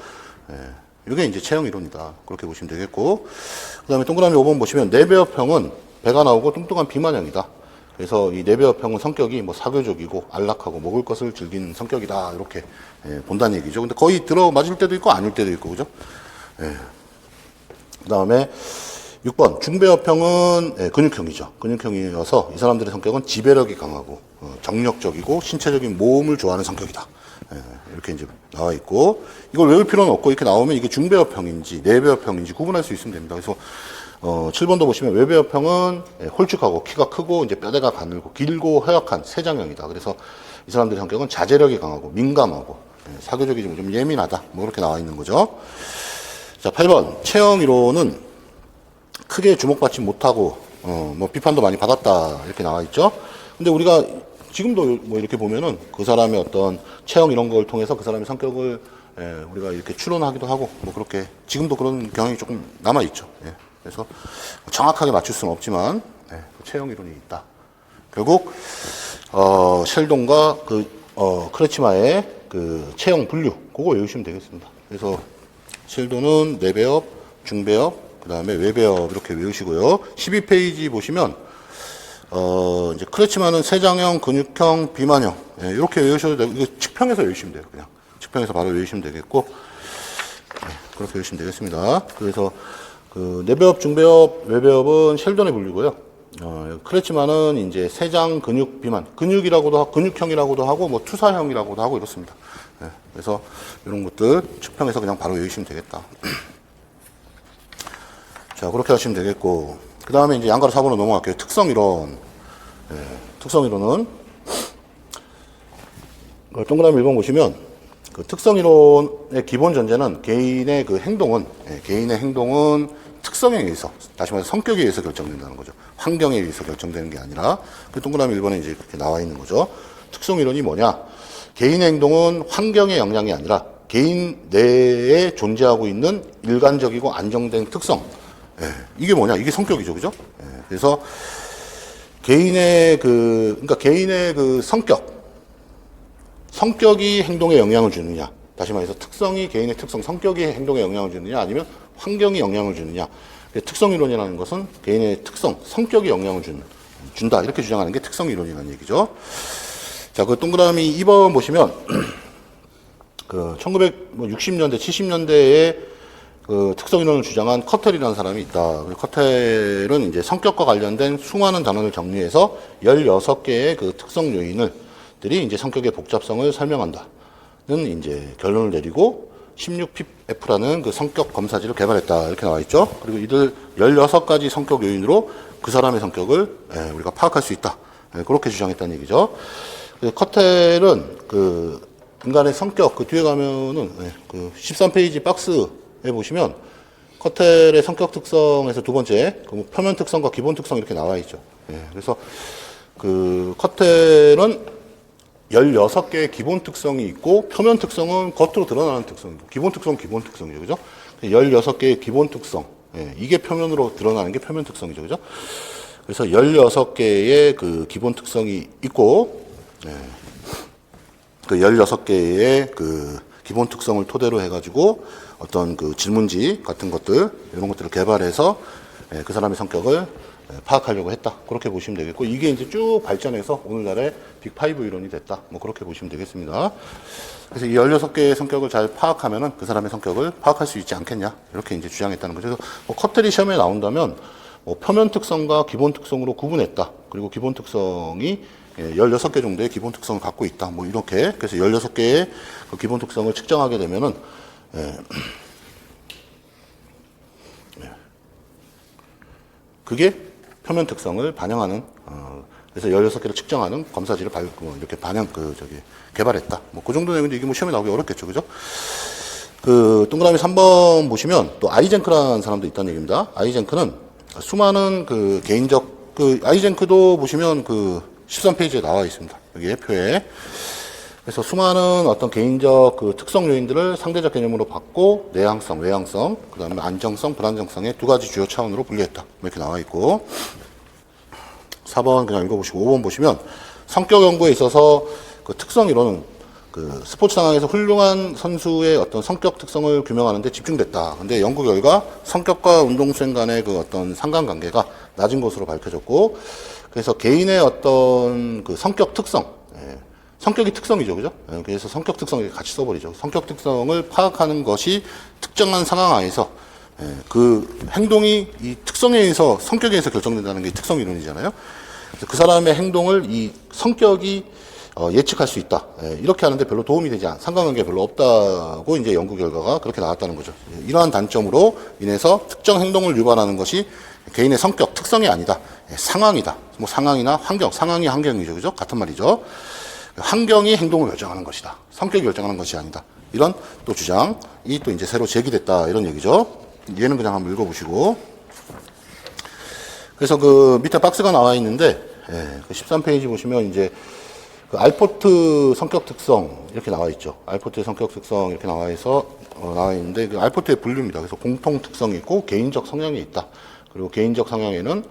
이게 이제 체형 이론이다. 그렇게 보시면 되겠고. 그 다음에 동그라미 5번 보시면 내배엽형은 배가 나오고 뚱뚱한 비만형이다. 그래서 이 내배엽형은 성격이 뭐 사교적이고 안락하고 먹을 것을 즐기는 성격이다. 이렇게 본다는 얘기죠. 근데 거의 들어 맞을 때도 있고 아닐 때도 있고, 그죠? 그 다음에 6번 중배엽형은 근육형이죠. 근육형이어서 이 사람들의 성격은 지배력이 강하고 정력적이고 신체적인 모험을 좋아하는 성격이다. 이렇게 이제 나와 있고 이걸 외울 필요는 없고 이렇게 나오면 이게 중배엽형인지 내배엽형인지 구분할 수 있으면 됩니다. 그래서 7번도 보시면 외배엽형은 홀쭉하고 키가 크고 이제 뼈대가 가늘고 길고 허약한 세장형이다. 그래서 이 사람들의 성격은 자제력이 강하고 민감하고 사교적이지 좀 예민하다. 뭐 그렇게 나와 있는 거죠. 자, 8번 체형 이론은 크게 주목받지 못하고 뭐 비판도 많이 받았다 이렇게 나와 있죠. 근데 우리가 지금도 뭐 이렇게 보면은 그 사람의 어떤 체형 이런 걸 통해서 그 사람의 성격을 우리가 이렇게 추론하기도 하고 뭐 그렇게 지금도 그런 경향이 조금 남아 있죠. 그래서 정확하게 맞출 수는 없지만 체형 이론이 있다. 결국 셸돈과 크레치마의 그 체형 분류 그거 외우시면 되겠습니다. 그래서 셸돈은 내배엽, 중배엽, 그 다음에 외배엽 이렇게 외우시고요. 12페이지 보시면 이제 크레치마는 세장형, 근육형, 비만형 이렇게 외우셔도 되고 이거 측평에서 외우시면 돼요. 그냥 측평에서 바로 외우시면 되겠고 그렇게 외우시면 되겠습니다. 그래서 그 내배엽, 중배엽, 외배엽은 셸돈의 분류고요. 크레치마는 이제 세장, 근육, 비만, 근육이라고도 하고 근육형이라고도 하고 뭐 투사형이라고도 하고 이렇습니다. 그래서 이런 것들 측평에서 그냥 바로 외우시면 되겠다. 자, 그렇게 하시면 되겠고, 그 다음에 이제 양가로 4번으로 넘어갈게요. 특성이론. 특성이론은, 동그라미 1번 보시면, 그 특성이론의 기본 전제는 개인의 그 행동은, 개인의 행동은 특성에 의해서, 다시 말해서 성격에 의해서 결정된다는 거죠. 환경에 의해서 결정되는 게 아니라, 그 동그라미 1번에 이제 그렇게 나와 있는 거죠. 특성이론이 뭐냐? 개인의 행동은 환경의 영향이 아니라, 개인 내에 존재하고 있는 일관적이고 안정된 특성. 이게 뭐냐? 이게 성격이죠. 그죠? 그래서 개인의 그러니까 개인의 그 성격이 행동에 영향을 주느냐. 다시 말해서 특성이 개인의 특성, 성격이 행동에 영향을 주느냐 아니면 환경이 영향을 주느냐. 특성이론이라는 것은 개인의 특성, 성격이 영향을 준다. 이렇게 주장하는 게 특성이론이라는 얘기죠. 자, 그 동그라미 2번 보시면 그 1960년대, 70년대에 그 특성이론을 주장한 커텔이라는 사람이 있다. 커텔은 이제 성격과 관련된 수많은 단원을 정리해서 16개의 그 특성 요인들이 이제 성격의 복잡성을 설명한다는 이제 결론을 내리고 16PF라는 그 성격 검사지를 개발했다. 이렇게 나와 있죠. 그리고 이들 16가지 성격 요인으로 그 사람의 성격을 우리가 파악할 수 있다. 그렇게 주장했다는 얘기죠. 커텔은 그 인간의 성격, 그 뒤에 가면은 그 13페이지 박스에 보시면 커텔의 성격 특성에서 두 번째, 그 표면 특성과 기본 특성 이렇게 나와 있죠. 그래서 그 커텔은 16개의 기본 특성이 있고 표면 특성은 겉으로 드러나는 특성이고 기본 특성은 기본 특성이죠. 그죠? 16개의 기본 특성. 이게 표면으로 드러나는 게 표면 특성이죠. 그죠? 그래서 16개의 그 기본 특성이 있고 그 16개의 그 기본 특성을 토대로 해가지고 어떤 그 질문지 같은 것들, 이런 것들을 개발해서 그 사람의 성격을 파악하려고 했다. 그렇게 보시면 되겠고, 이게 이제 쭉 발전해서 오늘날의 빅5 이론이 됐다. 뭐 그렇게 보시면 되겠습니다. 그래서 이 16개의 성격을 잘 파악하면은 그 사람의 성격을 파악할 수 있지 않겠냐. 이렇게 이제 주장했다는 거죠. 그래서 뭐 커텔이 시험에 나온다면 뭐 표면 특성과 기본 특성으로 구분했다. 그리고 기본 특성이 16개 정도의 기본 특성을 갖고 있다. 뭐 이렇게. 그래서 16개의 그 기본 특성을 측정하게 되면은, 그게 표면 특성을 반영하는, 그래서 16개를 측정하는 검사지를 이렇게 개발했다. 뭐 그 정도 내용인데 이게 뭐 시험에 나오기 어렵겠죠. 그죠? 그 동그라미 3번 보시면 또 아이젠크라는 사람도 있다는 얘기입니다. 아이젠크는 수많은 그 개인적 그 아이젠크도 보시면 그 13페이지에 나와 있습니다. 여기에 표에. 그래서 수많은 어떤 개인적 그 특성 요인들을 상대적 개념으로 받고 내향성, 외향성, 그 다음에 안정성, 불안정성의 두 가지 주요 차원으로 분류했다. 이렇게 나와 있고 4번 그냥 읽어보시고 5번 보시면 성격 연구에 있어서 그 특성 이론은 그 스포츠 상황에서 훌륭한 선수의 어떤 성격 특성을 규명하는 데 집중됐다. 근데 연구 결과 성격과 운동 수행 간의 그 어떤 상관관계가 낮은 것으로 밝혀졌고 그래서 개인의 어떤 그 성격 특성, 성격이 특성이죠, 그죠? 그래서 성격 특성을 같이 써버리죠. 성격 특성을 파악하는 것이 특정한 상황 안에서 그 행동이 이 특성에 의해서 성격에 의해서 결정된다는 게 특성 이론이잖아요. 그래서 그 사람의 행동을 이 성격이 예측할 수 있다. 이렇게 하는데 별로 도움이 되지 않아. 상관관계가 별로 없다고 이제 연구 결과가 그렇게 나왔다는 거죠. 이러한 단점으로 인해서 특정 행동을 유발하는 것이 개인의 성격, 특성이 아니다. 상황이다. 뭐 상황이나 환경, 상황이 환경이죠. 그죠? 같은 말이죠. 환경이 행동을 결정하는 것이다. 성격이 결정하는 것이 아니다. 이런 또 주장이 또 이제 새로 제기됐다. 이런 얘기죠. 얘는 그냥 한번 읽어보시고. 그래서 그 밑에 박스가 나와 있는데, 그 13페이지 보시면 이제 그 알포트 성격 특성 이렇게 나와 있죠. 알포트의 성격 특성 이렇게 나와 있는데 그 알포트의 분류입니다. 그래서 공통 특성이 있고 개인적 성향이 있다. 그리고 개인적 성향에는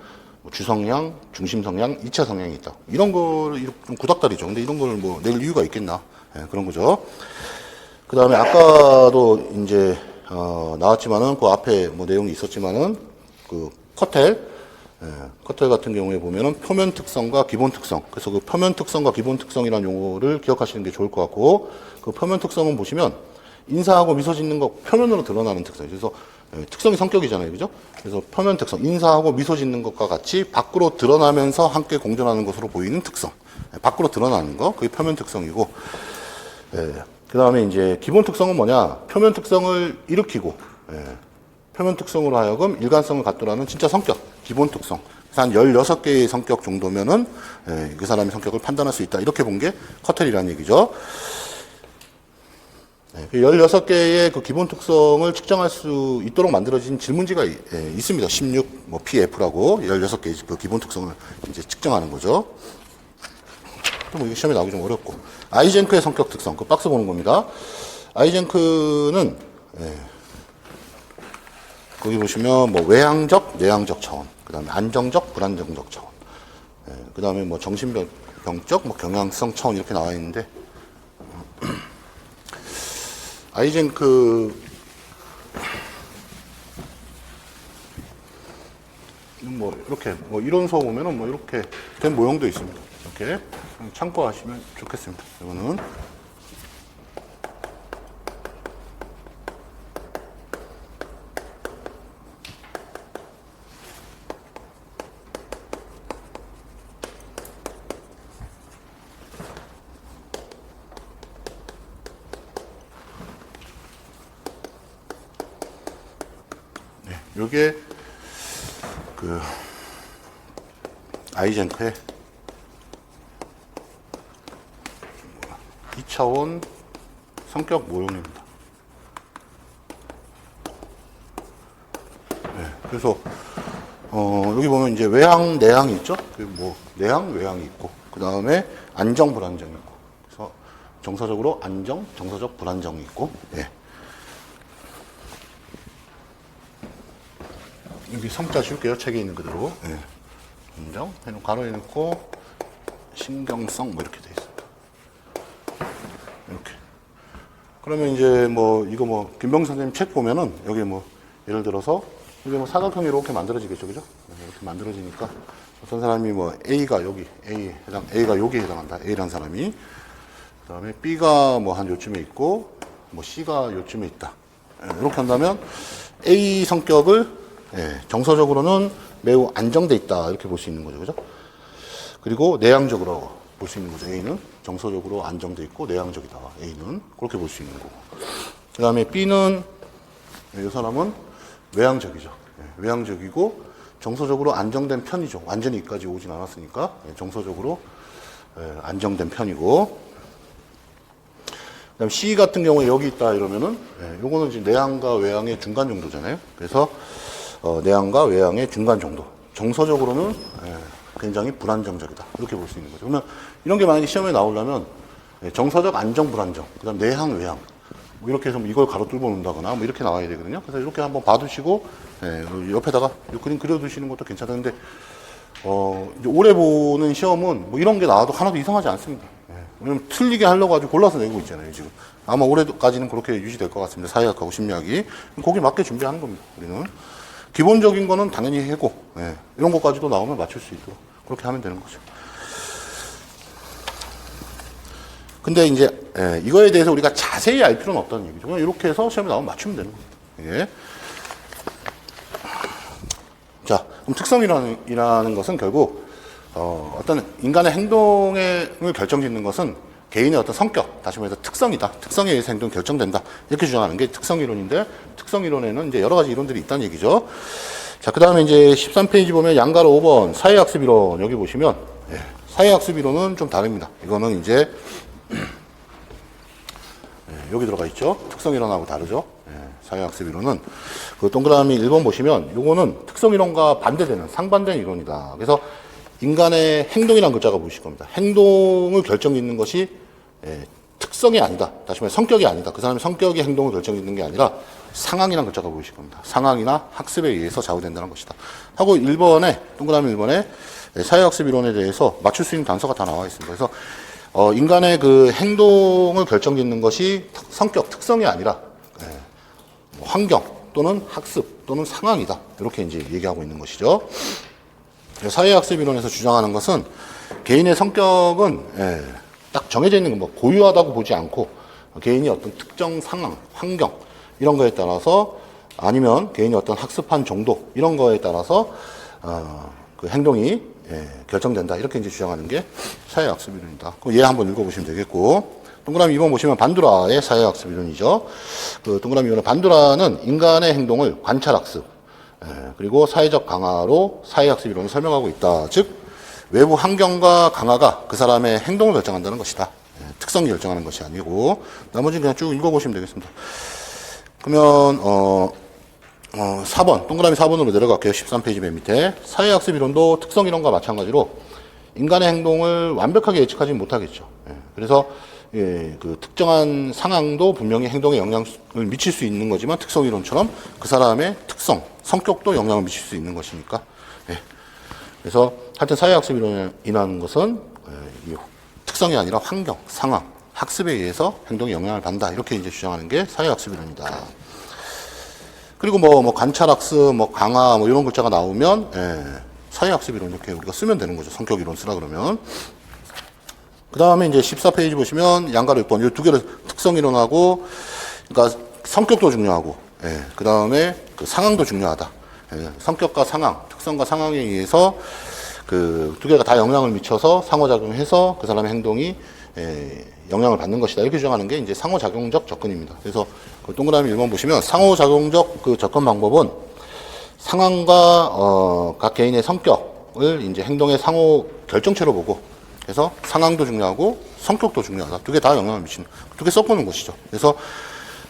주성향, 중심 성향, 이차 성향이 있다. 이런 걸 좀 구닥다리죠. 근데 이런 걸 뭐 낼 이유가 있겠나? 그런 거죠. 그 다음에 아까도 이제 나왔지만은 그 앞에 뭐 내용이 있었지만은 그 커텔 같은 경우에 보면은 표면 특성과 기본 특성. 그래서 그 표면 특성과 기본 특성이라는 용어를 기억하시는 게 좋을 것 같고, 그 표면 특성은 보시면 인사하고 미소 짓는 거 표면으로 드러나는 특성이죠. 그래서 특성이 성격이잖아요. 그죠? 그래서 표면 특성, 인사하고 미소 짓는 것과 같이 밖으로 드러나면서 함께 공존하는 것으로 보이는 특성. 밖으로 드러나는 거, 그게 표면 특성이고, 그 다음에 이제 기본 특성은 뭐냐? 표면 특성을 일으키고, 표면 특성으로 하여금 일관성을 갖도록 하는 진짜 성격, 기본 특성. 그래서 한 16개의 성격 정도면은 그 사람의 성격을 판단할 수 있다. 이렇게 본 게 커텔이라는 얘기죠. 16개의 그 기본 특성을 측정할 수 있도록 만들어진 질문지가 있습니다. 16, 뭐, PF라고 16개의 그 기본 특성을 이제 측정하는 거죠. 또 뭐, 이게 시험에 나오기 좀 어렵고. 아이젠크의 성격 특성, 그 박스 보는 겁니다. 아이젠크는, 거기 보시면 뭐, 외향적, 내향적 차원, 그 다음에 안정적, 불안정적 차원, 그 다음에 뭐, 정신병적, 뭐, 경향성 차원 이렇게 나와 있는데, 아이젠크 뭐 이렇게 뭐 이론서 보면은 뭐 이렇게 된 모형도 있습니다. 이렇게 참고하시면 좋겠습니다. 이거는 요게 그 아이젠크의 2차원 성격 모형입니다. 그래서 여기 보면 이제 외향, 내향이 있죠. 뭐 내향, 외향이 있고 그 다음에 안정, 불안정이 있고 그래서 정서적으로 안정, 정서적 불안정이 있고. 여기 성자 줄게요. 책에 있는 그대로. 안정, 가로에 넣고 신경성 뭐 이렇게 돼 있습니다. 이렇게. 그러면 이제 뭐 이거 뭐 김병 선생님 책 보면은 여기 뭐 예를 들어서 이게 뭐 사각형이 이렇게 만들어지겠죠, 그죠? 이렇게 만들어지니까 어떤 사람이 뭐 A가 여기 A가 여기에 해당한다. A라는 사람이. 그다음에 B가 뭐 한 요쯤에 있고 뭐 C가 요쯤에 있다. 이렇게 한다면 A 성격을 정서적으로는 매우 안정돼 있다. 이렇게 볼 수 있는 거죠. 그죠? 그리고 내향적으로 볼 수 있는 거죠. A는 정서적으로 안정돼 있고 내향적이다. A는 그렇게 볼 수 있는 거고. 그 다음에 B는 이 사람은 외향적이죠. 외향적이고 정서적으로 안정된 편이죠. 완전히 이까지 오진 않았으니까 정서적으로 안정된 편이고. 그다음 C 같은 경우에 여기 있다 이러면은, 예, 요거는 지금 내향과 외향의 중간 정도잖아요. 그래서, 내향과 외향의 중간 정도. 정서적으로는, 예, 굉장히 불안정적이다. 이렇게 볼 수 있는 거죠. 그러면 이런 게 만약에 시험에 나오려면, 예, 정서적 안정, 불안정. 그 다음 내향, 외향. 뭐 이렇게 해서 이걸 가로 뚫어 놓는다거나 뭐 이렇게 나와야 되거든요. 그래서 이렇게 한번 봐두시고, 예, 옆에다가 이 그림 그려두시는 것도 괜찮은데, 이제 올해 보는 시험은 뭐 이런 게 나와도 하나도 이상하지 않습니다. 예. 왜냐면 틀리게 하려고 아주 골라서 내고 있잖아요, 지금. 아마 올해까지는 그렇게 유지될 것 같습니다. 사회학하고 심리학이. 거기에 맞게 준비하는 겁니다, 우리는. 기본적인 거는 당연히 해고, 예. 이런 것까지도 나오면 맞출 수 있도록 그렇게 하면 되는 거죠. 근데 이제, 예, 이거에 대해서 우리가 자세히 알 필요는 없다는 얘기죠. 그냥 이렇게 해서 시험에 나오면 맞추면 되는 겁니다. 예. 자, 그럼 특성이라는 것은 결국, 어떤 인간의 행동을 결정짓는 것은 개인의 어떤 성격, 다시 말해서 특성이다. 특성에 의해서 행동이 결정된다. 이렇게 주장하는 게 특성이론인데, 특성이론에는 이제 여러 가지 이론들이 있다는 얘기죠. 자, 그 다음에 이제 13페이지 보면 양가로 5번 사회학습이론 여기 보시면, 예, 사회학습이론은 좀 다릅니다. 이거는 이제, 예, 여기 들어가 있죠. 특성이론하고 다르죠. 예, 사회학습이론은 그 동그라미 1번 보시면 요거는 특성이론과 반대되는 상반된 이론이다. 그래서 인간의 행동이라는 글자가 보이실 겁니다. 행동을 결정짓는 것이, 예, 특성이 아니다. 다시 말해 성격이 아니다. 그 사람의 성격이 행동을 결정짓는 게 아니라 상황이라는 글자가 보이실 겁니다. 상황이나 학습에 의해서 좌우된다는 것이다. 하고 1번에 동그라미 1번에 사회학습 이론에 대해서 맞출 수 있는 단서가 다 나와 있습니다. 그래서 인간의 그 행동을 결정짓는 것이 성격, 특성이 아니라, 예, 뭐 환경 또는 학습 또는 상황이다. 이렇게 이제 얘기하고 있는 것이죠. 사회학습 이론에서 주장하는 것은 개인의 성격은, 예, 딱 정해져 있는 거, 뭐 고유하다고 보지 않고 개인이 어떤 특정 상황, 환경 이런 거에 따라서 아니면 개인이 어떤 학습한 정도 이런 거에 따라서 그 행동이, 예, 결정된다. 이렇게 이제 주장하는 게 사회학습 이론이다. 그럼 얘 한번 읽어보시면 되겠고, 동그라미 2번 보시면 반두라의 사회학습 이론이죠. 그 동그라미 2번은 반두라는 인간의 행동을 관찰학습, 예, 그리고 사회적 강화로 사회학습 이론을 설명하고 있다. 즉 외부 환경과 강화가 그 사람의 행동을 결정한다는 것이다. 예, 특성이 결정하는 것이 아니고, 나머지는 그냥 쭉 읽어보시면 되겠습니다. 그러면 4번 동그라미 4번으로 내려갈게요. 13페이지 맨 밑에 사회학습 이론도 특성 이론과 마찬가지로 인간의 행동을 완벽하게 예측하지 못하겠죠. 예, 그래서, 예, 그 특정한 상황도 분명히 행동에 영향을 미칠 수 있는 거지만 특성 이론처럼 그 사람의 특성, 성격도 영향을 미칠 수 있는 것이니까. 예, 그래서 하여튼 사회학습 이론이라는 것은, 예, 이 특성이 아니라 환경, 상황, 학습에 의해서 행동에 영향을 받는다. 이렇게 이제 주장하는 게 사회학습 이론이다. 그리고 뭐 관찰학습, 뭐 강화, 뭐 이런 글자가 나오면, 예, 사회학습 이론 이렇게 우리가 쓰면 되는 거죠. 성격 이론 쓰라 그러면. 그 다음에 이제 14페이지 보시면 양가로 6번. 이 두 개를 특성 이론하고, 그러니까 성격도 중요하고, 예, 그 다음에 그 상황도 중요하다. 예, 성격과 상황, 특성과 상황에 의해서 그 두 개가 다 영향을 미쳐서 상호작용해서 그 사람의 행동이, 예, 영향을 받는 것이다. 이렇게 주장하는 게 이제 상호작용적 접근입니다. 그래서 그 동그라미 1번 보시면 상호작용적 그 접근 방법은 상황과 각 개인의 성격을 이제 행동의 상호 결정체로 보고, 그래서 상황도 중요하고 성격도 중요하다. 두 개 다 영향을 미치는, 두 개 섞어놓은 것이죠. 그래서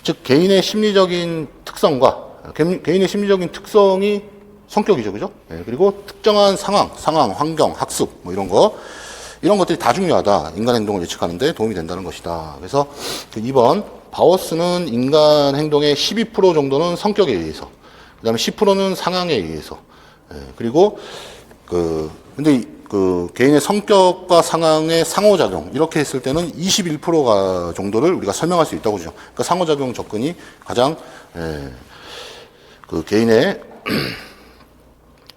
즉 개인의 심리적인 특성과 개인의 심리적인 특성이 성격이죠, 그죠? 예, 그리고 특정한 상황, 환경, 학습 뭐 이런 것들이 다 중요하다. 인간 행동을 예측하는데 도움이 된다는 것이다. 그래서 그 2번 바워스는 인간 행동의 12% 정도는 성격에 의해서, 그 다음에 10%는 상황에 의해서, 예, 그리고 근데 그 개인의 성격과 상황의 상호작용 이렇게 했을 때는 21%가 정도를 우리가 설명할 수 있다고 하죠. 그러니까 상호작용 접근이 가장, 예, 그 개인의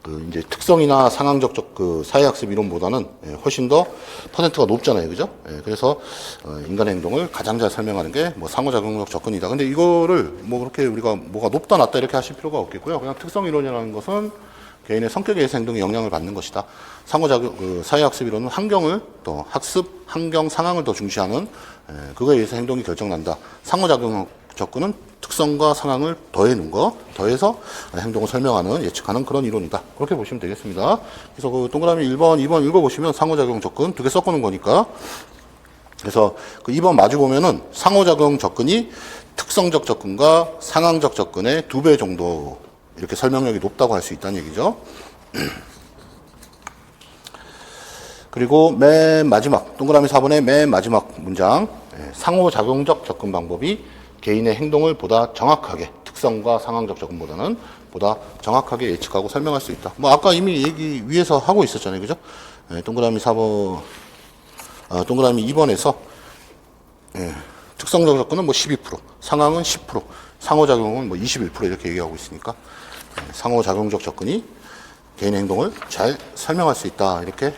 그 이제 특성이나 상황적 그 사회학습 이론보다는, 예, 훨씬 더 퍼센트가 높잖아요, 그죠? 예, 그래서 인간의 행동을 가장 잘 설명하는 게 뭐 상호작용적 접근이다. 근데 이거를 뭐 그렇게 우리가 뭐가 높다 낮다 이렇게 하실 필요가 없겠고요. 그냥 특성 이론이라는 것은 개인의 성격에 의해서 행동에 영향을 받는 것이다. 상호작용, 그 사회학습 이론은 환경을 또 학습, 환경, 상황을 더 중시하는, 예, 그거에 의해서 행동이 결정난다. 상호작용 접근은 특성과 상황을 더해서 행동을 설명하는, 예측하는 그런 이론이다. 그렇게 보시면 되겠습니다. 그래서 그 동그라미 1번, 2번 읽어보시면 상호작용 접근 두 개 섞어놓은 거니까 그래서 그 2번 마주 보면은 상호작용 접근이 특성적 접근과 상황적 접근의 2배 정도 이렇게 설명력이 높다고 할 수 있다는 얘기죠. 그리고 맨 마지막 동그라미 4번의 맨 마지막 문장, 상호작용적 접근 방법이 개인의 행동을 보다 정확하게, 특성과 상황적 접근보다는 보다 정확하게 예측하고 설명할 수 있다. 뭐 아까 이미 얘기 위에서 하고 있었잖아요, 그죠? 동그라미 4번, 동그라미 2번에서 특성적 접근은 뭐 12%, 상황은 10%, 상호작용은 뭐 21% 이렇게 얘기하고 있으니까 상호작용적 접근이 개인 행동을 잘 설명할 수 있다 이렇게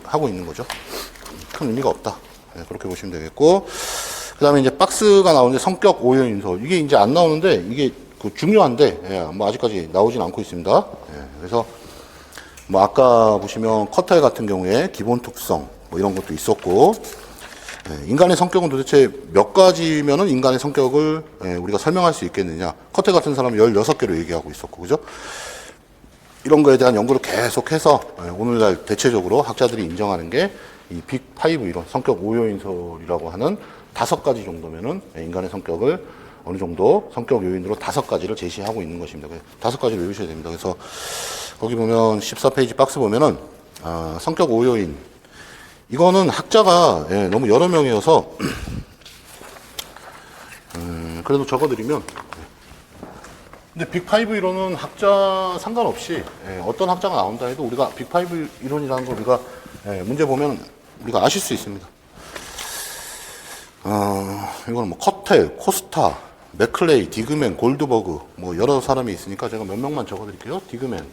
하고 있는 거죠. 큰 의미가 없다. 그렇게 보시면 되겠고, 그 다음에 이제 박스가 나오는데 성격 오요 인서 이게 이제 안 나오는데 이게 중요한데 뭐 아직까지 나오진 않고 있습니다. 그래서 뭐 아까 보시면 커터일 같은 경우에 기본 특성 뭐 이런 것도 있었고, 인간의 성격은 도대체 몇 가지면은 인간의 성격을 우리가 설명할 수 있겠느냐. 커터일 같은 사람은 16개로 얘기하고 있었고, 그죠? 이런 거에 대한 연구를 계속해서 오늘날 대체적으로 학자들이 인정하는 게 이 빅5 이론, 성격 오요인설이라고 하는 5가지 정도면은 인간의 성격을 어느 정도 성격 요인으로 5가지를 제시하고 있는 것입니다. 5가지를 외우셔야 됩니다. 그래서 거기 보면 14페이지 박스 보면은 성격 오요인 이거는 학자가 너무 여러 명이어서 그래도 적어드리면, 근데 빅5 이론은 학자 상관없이 어떤 학자가 나온다 해도 우리가 빅5 이론이라는 걸 우리가 문제 보면 우리가 아실 수 있습니다. 이거는 뭐 커텔, 코스타, 맥클레이, 디그맨, 골드버그 뭐 여러 사람이 있으니까 제가 몇 명만 적어드릴게요. 디그맨,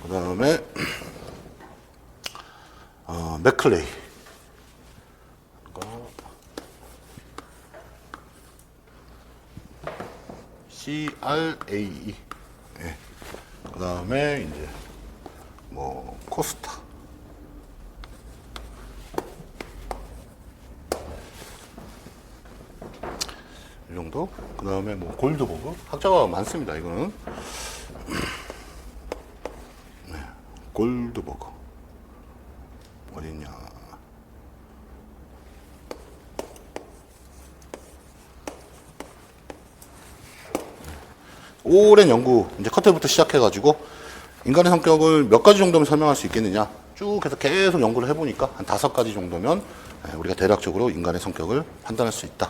그 다음에 맥클레이, CRAE, 그 다음에 이제 뭐 코스타, 이 정도. 그 다음에 뭐 골드버그, 학자가 많습니다. 이거는 골드버그 어딨냐? 오랜 연구, 이제 커텔부터 시작해가지고 인간의 성격을 몇 가지 정도면 설명할 수 있겠느냐 쭉 해서 계속 연구를 해보니까 한 5가지 정도면 우리가 대략적으로 인간의 성격을 판단할 수 있다.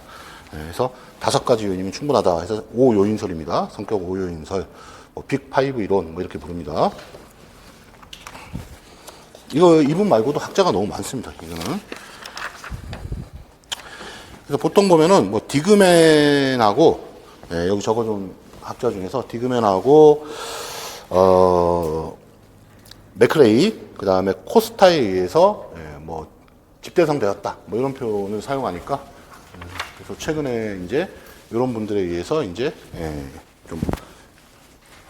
그래서 5가지 요인이면 충분하다 해서 5요인설입니다. 성격 5요인설, 뭐 빅5 이론 뭐 이렇게 부릅니다. 이분 말고도 학자가 너무 많습니다. 이거는. 그래서 보통 보면은 뭐 디그맨하고 여기 적어준 학자 중에서 디그맨하고 맥크레이, 그 다음에 코스타에 의해서 뭐 집대성 되었다 뭐 이런 표현을 사용하니까 그래서 최근에 이제 이런 분들에 의해서 이제 좀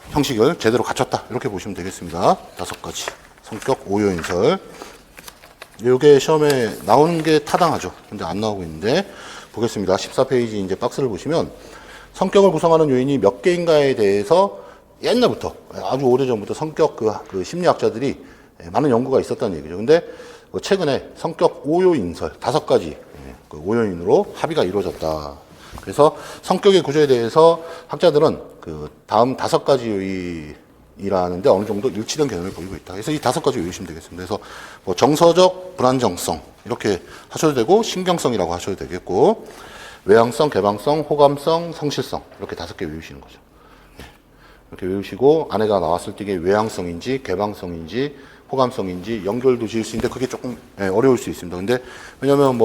형식을 제대로 갖췄다 이렇게 보시면 되겠습니다. 5가지 성격 5요인설. 요게 시험에 나오는 게 타당하죠. 근데 안 나오고 있는데 보겠습니다. 14페이지 이제 박스를 보시면 성격을 구성하는 요인이 몇 개인가에 대해서 옛날부터 아주 오래전부터 성격 그 심리학자들이 많은 연구가 있었다는 얘기죠. 근데 최근에 성격 5요인설 5가지 그 5요인으로 합의가 이루어졌다. 그래서 성격의 구조에 대해서 학자들은 그 다음 5가지 요인이라는데 어느 정도 일치된 개념을 보이고 있다. 그래서 이 5가지 외우시면 되겠습니다. 그래서 뭐 정서적 불안정성 이렇게 하셔도 되고 신경성이라고 하셔도 되겠고 외향성, 개방성, 호감성, 성실성 이렇게 5개 외우시는 거죠. 이렇게 외우시고 안에가 나왔을 때 이게 외향성인지 개방성인지 호감성인지 연결도 지을 수 있는데 그게 조금 어려울 수 있습니다. 근데 왜냐면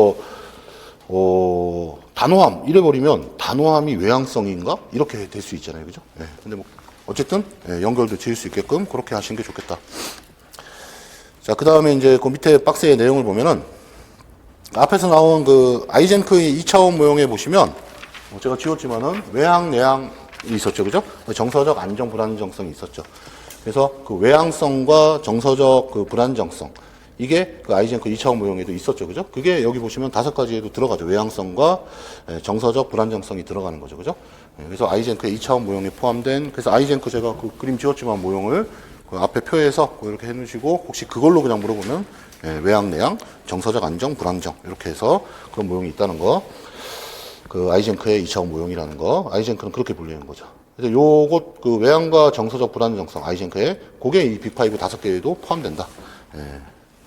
단호함 이래 버리면 단호함이 외향성인가 이렇게 될 수 있잖아요, 그죠? 근데 뭐 어쨌든 연결도 지을 수 있게끔 그렇게 하시는 게 좋겠다. 자, 그 다음에 이제 그 밑에 박스의 내용을 보면은 앞에서 나온 그 아이젠크의 2차원 모형에 보시면 제가 지웠지만은 외향, 내향이 있었죠, 그죠? 정서적 안정 불안정성이 있었죠. 그래서 그 외향성과 정서적 그 불안정성 이게 그 아이젠크 2차원 모형에도 있었죠, 그죠? 그게 여기 보시면 5가지에도 들어가죠. 외향성과 정서적 불안정성이 들어가는 거죠, 그죠? 그래서 아이젠크의 2차원 모형에 포함된 그래서 아이젠크 제가 그 그림 지웠지만 모형을 그 앞에 표에서 이렇게 해놓으시고 혹시 그걸로 그냥 물어보면 외양, 내양, 정서적 안정, 불안정 이렇게 해서 그런 모형이 있다는 거. 그 아이젠크의 2차원 모형이라는 거. 아이젠크는 그렇게 불리는 거죠. 그래서 요것 그 외양과 정서적 불안정성 아이젠크에 그게 이 빅5 5개에도 포함된다.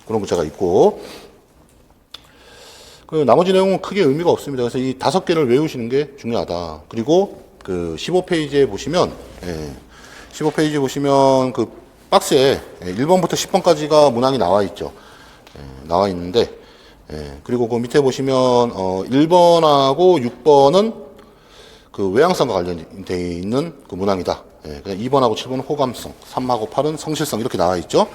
그런 문자가 있고. 그 나머지 내용은 크게 의미가 없습니다. 그래서 이 5개를 외우시는 게 중요하다. 그리고 그 15페이지에 보시면 15페이지 보시면 그 박스에 1번부터 10번까지가 문항이 나와 있죠. 나와 있는데 그리고 그 밑에 보시면 1번하고 6번은 그 외양성과 관련되어 있는 그 문항이다. 그냥 2번하고 7번은 호감성, 3하고 8은 성실성 이렇게 나와 있죠.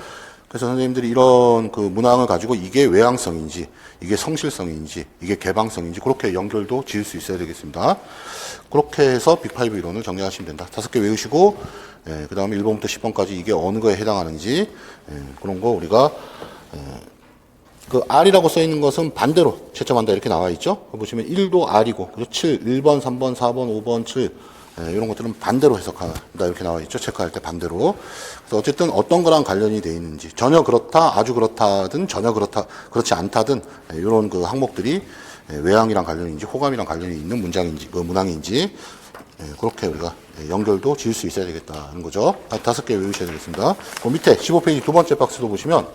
그래서 선생님들이 이런 그 문항을 가지고 이게 외양성인지, 이게 성실성인지, 이게 개방성인지 그렇게 연결도 지을 수 있어야 되겠습니다. 그렇게 해서 빅5 이론을 정리하시면 된다. 5개 외우시고 그 다음에 1번부터 10번까지 이게 어느 거에 해당하는지 그런 거 우리가 그 R이라고 써 있는 것은 반대로 채점한다 이렇게 나와 있죠. 보시면 1도 R이고 7, 1번, 3번, 4번, 5번, 7 이런 것들은 반대로 해석한다 이렇게 나와 있죠. 체크할 때 반대로. 그래서 어쨌든 어떤 거랑 관련이 돼 있는지 전혀 그렇다, 아주 그렇다든 전혀 그렇다, 그렇지 않다든 이런 그 항목들이 외양이랑 관련인지 호감이랑 관련이 있는 문장인지 그 문항인지 그렇게 우리가 연결도 지을 수 있어야 되겠다는 거죠. 5개 외우셔야 되겠습니다. 그 밑에 15페이지 두 번째 박스도 보시면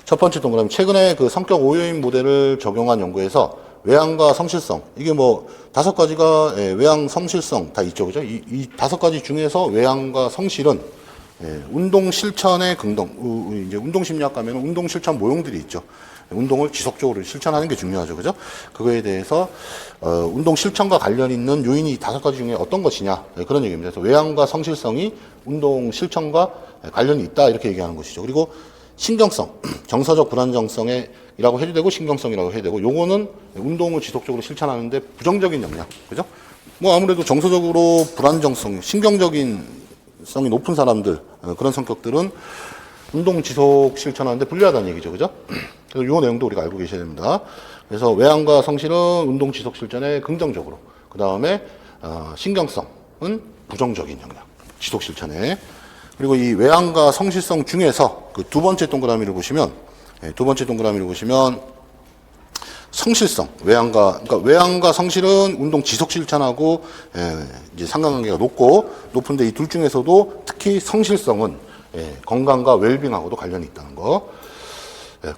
첫 번째 동그라미 최근에 그 성격 5요인 모델을 적용한 연구에서 외양과 성실성 이게 뭐 5가지가 외양 성실성 다 있죠. 그죠? 이 5가지 중에서 외양과 성실은 운동 실천의 긍정 이제 운동 심리학 가면 운동 실천 모형들이 있죠. 운동을 지속적으로 실천하는 게 중요하죠. 그죠? 그거에 대해서 운동 실천과 관련 있는 요인이 5가지 중에 어떤 것이냐 그런 얘기입니다. 그래서 외양과 성실성이 운동 실천과 관련이 있다 이렇게 얘기하는 것이죠. 그리고 신경성, 정서적 불안정성이라고 해도 되고 신경성이라고 해도 되고 요거는 운동을 지속적으로 실천하는데 부정적인 영향. 그죠? 뭐 아무래도 정서적으로 불안정성, 신경적인 성이 높은 사람들 그런 성격들은 운동 지속 실천하는데 불리하다는 얘기죠. 그죠? 그래서 요 내용도 우리가 알고 계셔야 됩니다. 그래서 외양과 성실은 운동 지속 실천에 긍정적으로 그 다음에 신경성은 부정적인 영향. 지속 실천에 그리고 이 외양과 성실성 중에서 그 두 번째 동그라미를 보시면, 성실성, 그러니까 외양과 성실은 운동 지속 실천하고, 이제 상관관계가 높은데 이 둘 중에서도 특히 성실성은, 건강과 웰빙하고도 관련이 있다는 거.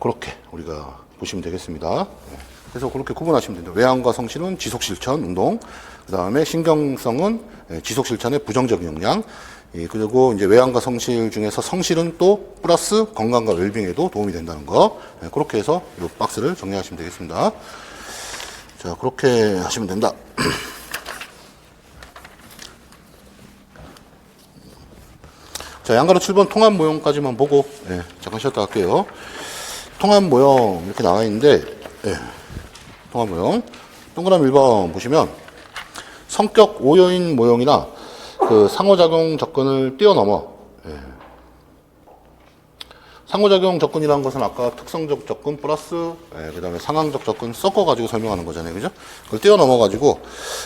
그렇게 우리가 보시면 되겠습니다. 그래서 그렇게 구분하시면 됩니다. 외양과 성실은 지속 실천, 운동. 그 다음에 신경성은 지속 실천의 부정적인 영향. 그리고 이제 외양과 성실 중에서 성실은 또 플러스 건강과 웰빙에도 도움이 된다는 거. 그렇게 해서 이 박스를 정리하시면 되겠습니다. 자, 그렇게 하시면 된다. 자, 양가로 7번 통합 모형까지만 보고, 잠깐 쉬었다 갈게요. 통합 모형 이렇게 나와 있는데, 통합 모형. 동그라미 1번 보시면, 성격 5요인 모형이나 그 상호작용 접근을 뛰어넘어. 상호작용 접근이라는 것은 아까 특성적 접근 플러스 그 다음에 상황적 접근 섞어가지고 설명하는 거잖아요. 그죠? 그걸 뛰어넘어가지고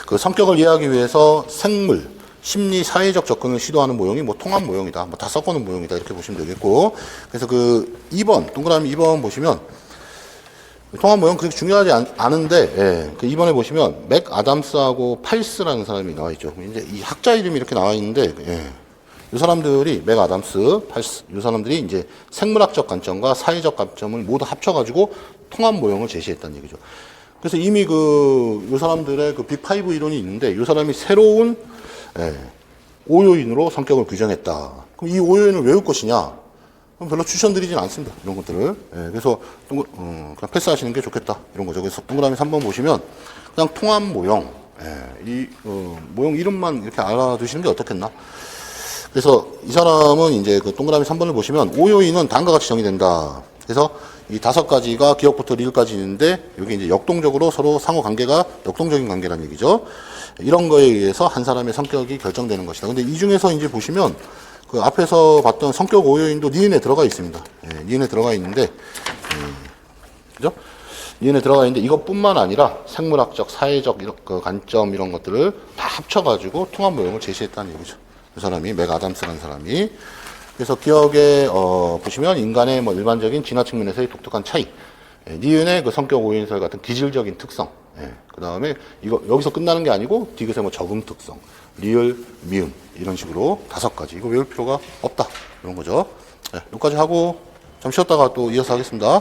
그 성격을 이해하기 위해서 생물, 심리, 사회적 접근을 시도하는 모형이 뭐 통합 모형이다. 뭐 다 섞어놓은 모형이다. 이렇게 보시면 되겠고. 그래서 그 2번, 동그라미 2번 보시면 통합 모형 그렇게 중요하지 않은데, 그 2번에 보시면 맥 아담스하고 팔스라는 사람이 나와 있죠. 이제 이 학자 이름이 이렇게 나와 있는데, 이 사람들이 맥 아담스, 팔스, 이 사람들이 이제 생물학적 관점과 사회적 관점을 모두 합쳐가지고 통합 모형을 제시했다는 얘기죠. 그래서 이미 이 사람들의 그 빅5 이론이 있는데, 이 사람이 새로운 5요인으로 성격을 규정했다. 그럼 이 5요인을 외울 것이냐? 별로 추천드리진 않습니다. 이런 것들을. 그래서 그냥 패스하시는 게 좋겠다. 이런 거죠. 그래서 동그라미 3번 보시면 그냥 통합 모형. 이 모형 이름만 이렇게 알아두시는 게 어떻겠나? 그래서 이 사람은 이제 그 동그라미 3번을 보시면 5요인은 다음과 같이 정의된다. 그래서 이 5가지가 기억부터 리을까지 있는데 여기 이제 역동적으로 서로 상호 관계가 역동적인 관계라는 얘기죠. 이런 거에 의해서 한 사람의 성격이 결정되는 것이다. 근데 이 중에서 이제 보시면 그 앞에서 봤던 성격 5요인도 니은에 들어가 있습니다. 니은에 들어가 있는데, 그죠? 니은에 들어가 있는데 이것뿐만 아니라 생물학적, 사회적 그 관점 이런 것들을 다 합쳐가지고 통합 모형을 제시했다는 얘기죠. 이 사람이 맥 아담스라는 사람이 그래서 기억에 보시면 인간의 뭐 일반적인 진화 측면에서의 독특한 차이, 니은의 그 성격 오인설 같은 기질적인 특성, 그 다음에 이거 여기서 끝나는 게 아니고 디귿의 뭐 적응 특성, 리을, 미음 이런 식으로 5가지. 이거 외울 필요가 없다 이런 거죠. 여기까지 하고 좀 쉬었다가 또 이어서 하겠습니다.